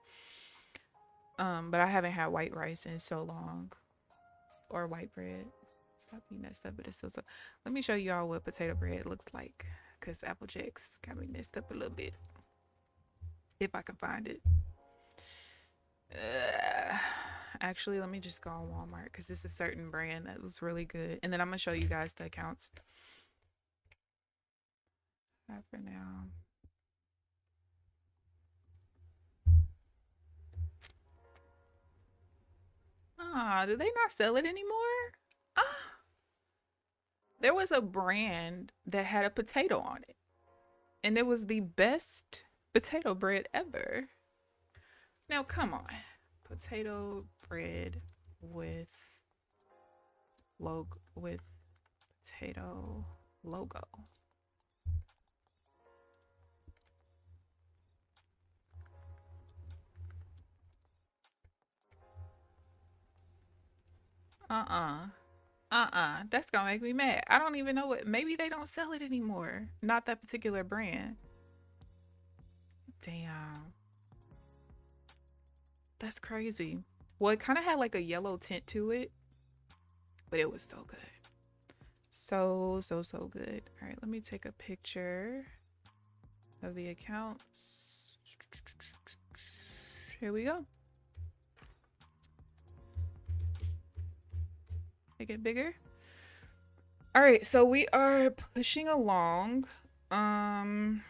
A: But I haven't had white rice in so long, or white bread. Stop being messed up, but it's still so. Let me show y'all what potato bread looks like, because Apple Jacks got me messed up a little bit. If I can find it. Actually, let me just go on Walmart because it's a certain brand that was really good. And then I'm going to show you guys the accounts. Not for now. Ah, do they not sell it anymore? Ah, there was a brand that had a potato on it. And it was the best potato bread ever. Now, come on. Potato bread with potato logo. That's gonna make me mad. I don't even know what. Maybe they don't sell it anymore. Not that particular brand. Damn. That's crazy. Well, it kind of had like a yellow tint to it, but it was so good. So good. All right, let me take a picture of the accounts. Here we go. Make it bigger. All right, so we are pushing along. I'm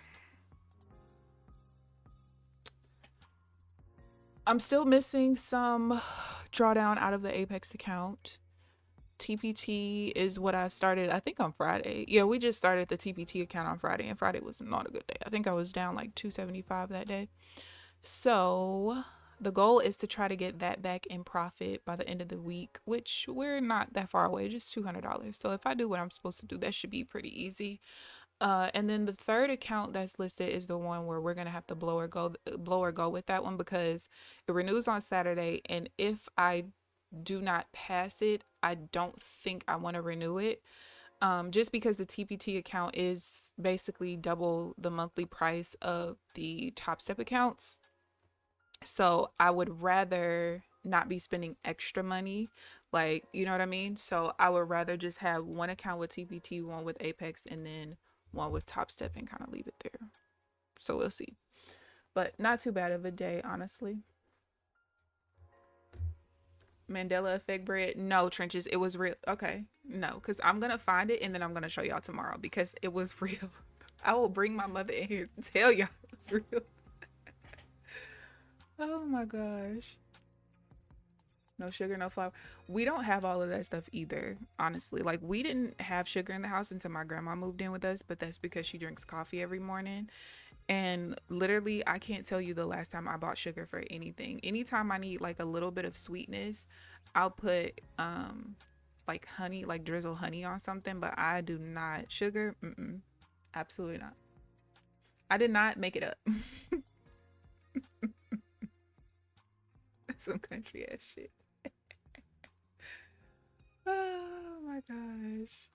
A: still missing some drawdown out of the Apex account. TPT is what I started, I think on Friday. Yeah, we just started the TPT account on Friday, and Friday was not a good day. I think I was down like 275 that day. So the goal is to try to get that back in profit by the end of the week, which we're not that far away, just $200. So if I do what I'm supposed to do, that should be pretty easy. And then the third account that's listed is the one where we're gonna have to blow or go with that one, because it renews on Saturday, and if I do not pass it, I don't think I want to renew it. Just because the TPT account is basically double the monthly price of the Top Step accounts. So I would rather not be spending extra money, like, you know what I mean? So I would rather just have one account with TPT, one with Apex, and then one with Top Step, and kind of leave it there. So we'll see. But not too bad of a day, honestly. Mandela effect bread. No, Trenches, it was real. Okay, no, because I'm gonna find it and then I'm gonna show y'all tomorrow, because it was real. I will bring my mother in here to tell y'all it's real. Oh my gosh. No sugar, no flour. We don't have all of that stuff either, honestly. Like, we didn't have sugar in the house until my grandma moved in with us, but that's because she drinks coffee every morning. And literally, I can't tell you the last time I bought sugar for anything. Anytime I need like a little bit of sweetness, I'll put like honey, like drizzle honey on something, but I do not sugar. Absolutely not. I did not make it up. Some country ass shit. Oh my gosh.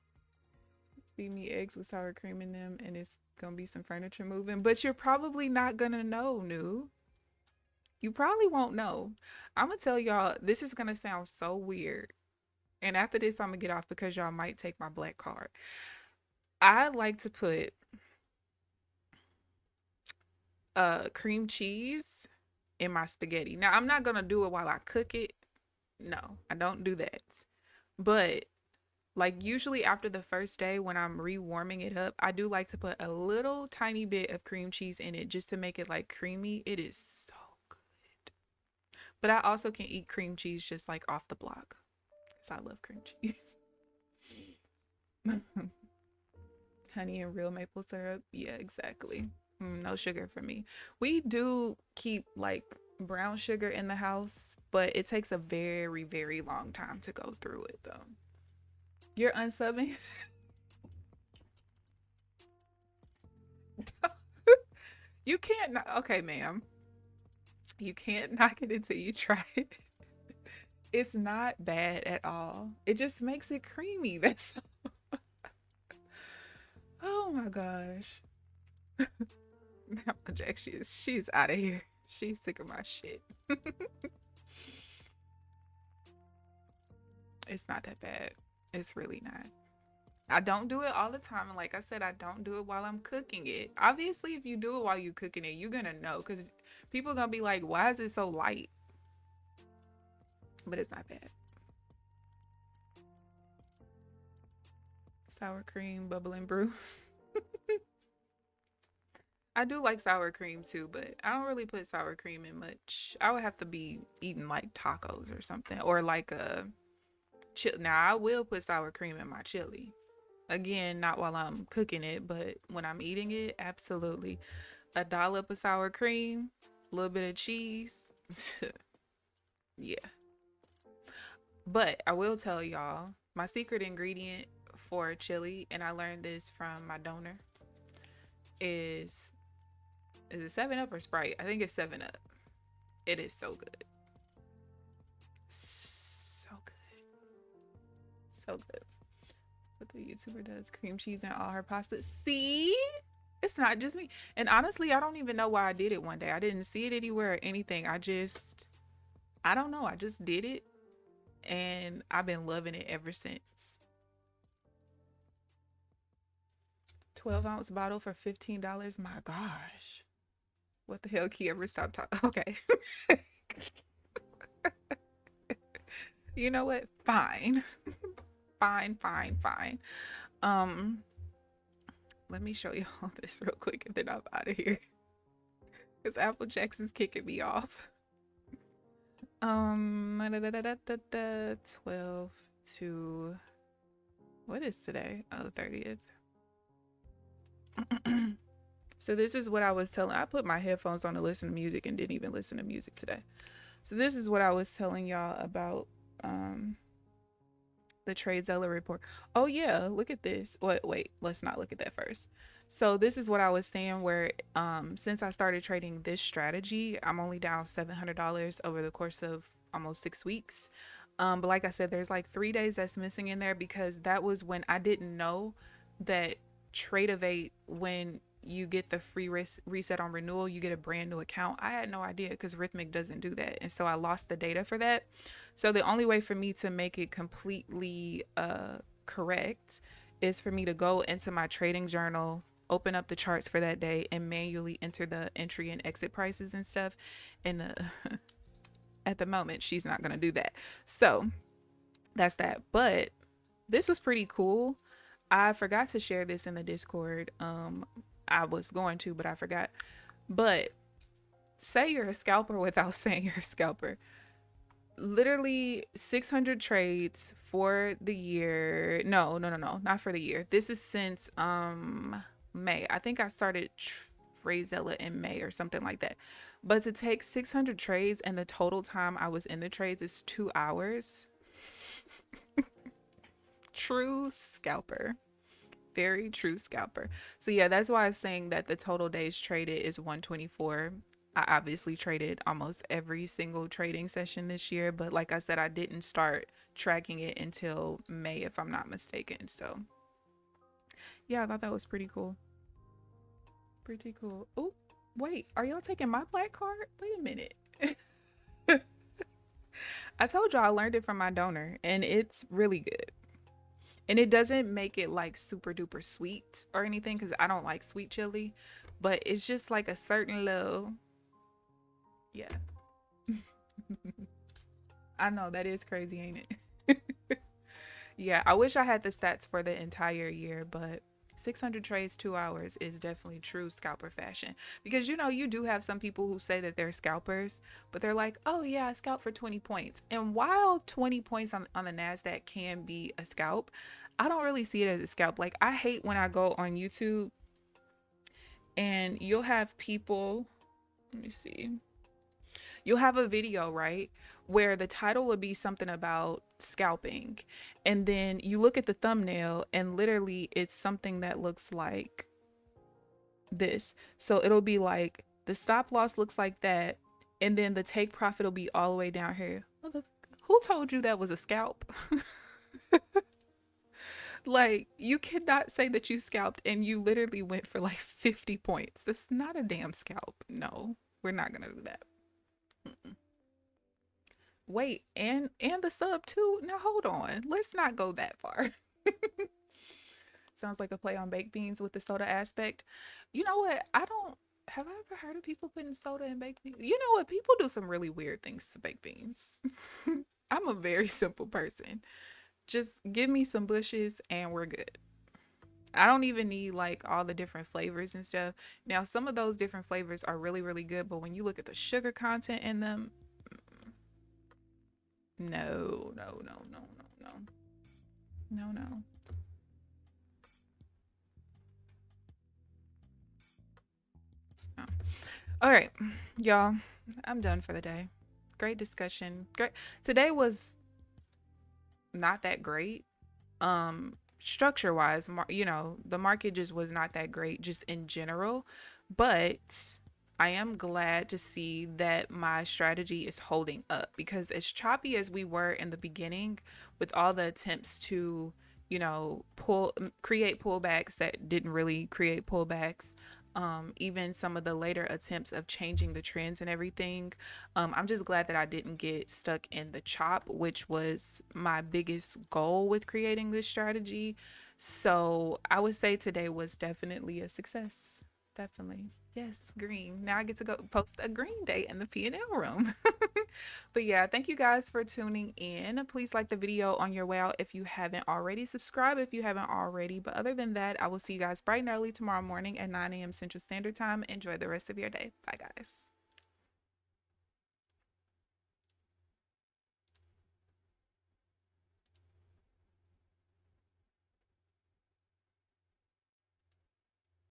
A: Feed me eggs with sour cream in them, and it's gonna be some furniture moving. But you're probably not gonna know, New. You probably won't know. I'm gonna tell y'all, this is gonna sound so weird. And after this, I'm gonna get off because y'all might take my black card. I like to put cream cheese in my spaghetti. Now, I'm not gonna do it while I cook it. No, I don't do that. But like, usually after the first day when I'm rewarming it up, I do like to put a little tiny bit of cream cheese in it just to make it like creamy. It is so good. But I also can eat cream cheese just like off the block, because I love cream cheese. Honey and real maple syrup. Yeah, exactly. No sugar for me. We do keep like brown sugar in the house, but it takes a very, very long time to go through it though. You're unsubbing? You can't okay, ma'am. You can't knock it until you try it. It's not bad at all. It just makes it creamy. That's all. Oh my gosh. Jack, she's out of here. She's sick of my shit. It's not that bad. It's really not. I don't do it all the time. And like I said, I don't do it while I'm cooking it. Obviously, if you do it while you're cooking it, you're going to know because people are going to be like, why is it so light? But it's not bad. Sour cream, bubbling brew. I do like sour cream too, but I don't really put sour cream in much. I would have to be eating like tacos or something, or like a chili. Now I will put sour cream in my chili. Again, not while I'm cooking it, but when I'm eating it, absolutely. A dollop of sour cream, a little bit of cheese. Yeah. But I will tell y'all my secret ingredient for chili, and I learned this from my donor, is it 7 Up or Sprite? I think it's 7 Up. It is so good. So good. So good. What the YouTuber does cream cheese in all her pasta. See? It's not just me. And honestly, I don't even know why I did it one day. I didn't see it anywhere or anything. I don't know. I just did it. And I've been loving it ever since. 12-ounce bottle for $15. My gosh. What the hell, Keamber? Stop talking. Okay. You know what? Fine. Fine. Let me show y'all this real quick and then I'm out of here. Because Applejack's is kicking me off. 12 to what is today? Oh, 30th. So this is what I was telling. I put my headphones on to listen to music and didn't even listen to music today. So this is what I was telling y'all about the TradeZella report. Oh yeah, look at this. Wait, let's not look at that first. So this is what I was saying where since I started trading this strategy, I'm only down $700 over the course of almost 6 weeks. But like I said, there's like 3 days that's missing in there because that was when I didn't know that Tradeovate, when you get the free reset on renewal, you get a brand new account. I had no idea because Rhythmic doesn't do that. And so I lost the data for that. So the only way for me to make it completely correct is for me to go into my trading journal, open up the charts for that day, and manually enter the entry and exit prices and stuff. And at the moment, she's not going to do that. So that's that. But this was pretty cool. I forgot to share this in the Discord. I was going to, but I forgot. But say you're a scalper without saying you're a scalper. Literally 600 trades for the year. No, not for the year. This is since May. I think I started TradeZella in May or something like that. But to take 600 trades and the total time I was in the trades is 2 hours. True scalper. Very true scalper. So yeah, that's why I was saying that the total days traded is 124. I obviously traded almost every single trading session this year, but like I said, I didn't start tracking it until May, if I'm not mistaken. So yeah, I thought that was pretty cool. Pretty cool. Oh, wait, are y'all taking my black card? Wait a minute. I told y'all I learned it from my donor and it's really good. And it doesn't make it like super duper sweet or anything because I don't like sweet chili, but it's just like a certain little, yeah. I know that is crazy, ain't it? Yeah, I wish I had the stats for the entire year, but 600 trades, 2 hours is definitely true scalper fashion. Because you know, you do have some people who say that they're scalpers, but they're like, oh yeah, I scalp for 20 points. And while 20 points on the Nasdaq can be a scalp, I don't really see it as a scalp. Like I hate when I go on YouTube and you'll have people, let me see. You'll have a video, right, where the title will be something about scalping. And then you look at the thumbnail and literally it's something that looks like this. So it'll be like the stop loss looks like that. And then the take profit will be all the way down here. Who told you that was a scalp? Like, you cannot say that you scalped and you literally went for like 50 points. That's not a damn scalp. No, we're not gonna do that. Mm-mm. Wait, and the sub too? Now hold on. Let's not go that far. Sounds like a play on baked beans with the soda aspect. You know what? I don't have I ever heard of people putting soda in baked beans? You know what? People do some really weird things to baked beans. I'm a very simple person. Just give me some bushes and we're good. I don't even need like all the different flavors and stuff. Now, some of those different flavors are really, really good, but when you look at the sugar content in them, no, no, no, no, no, no, no, no. No. All right, y'all, I'm done for the day. Great discussion. Great. Today was not that great. Structure wise, you know, the market just was not that great just in general, but I am glad to see that my strategy is holding up because as choppy as we were in the beginning with all the attempts to, you know, create pullbacks that didn't really create pullbacks, even some of the later attempts of changing the trends and everything. I'm just glad that I didn't get stuck in the chop, which was my biggest goal with creating this strategy. So I would say today was definitely a success. Definitely. Yes, green. Now I get to go post a green day in the P&L room. But yeah, thank you guys for tuning in. Please like the video on your way out if you haven't already. Subscribe if you haven't already. But other than that, I will see you guys bright and early tomorrow morning at 9 a.m. Central Standard Time. Enjoy the rest of your day. Bye, guys.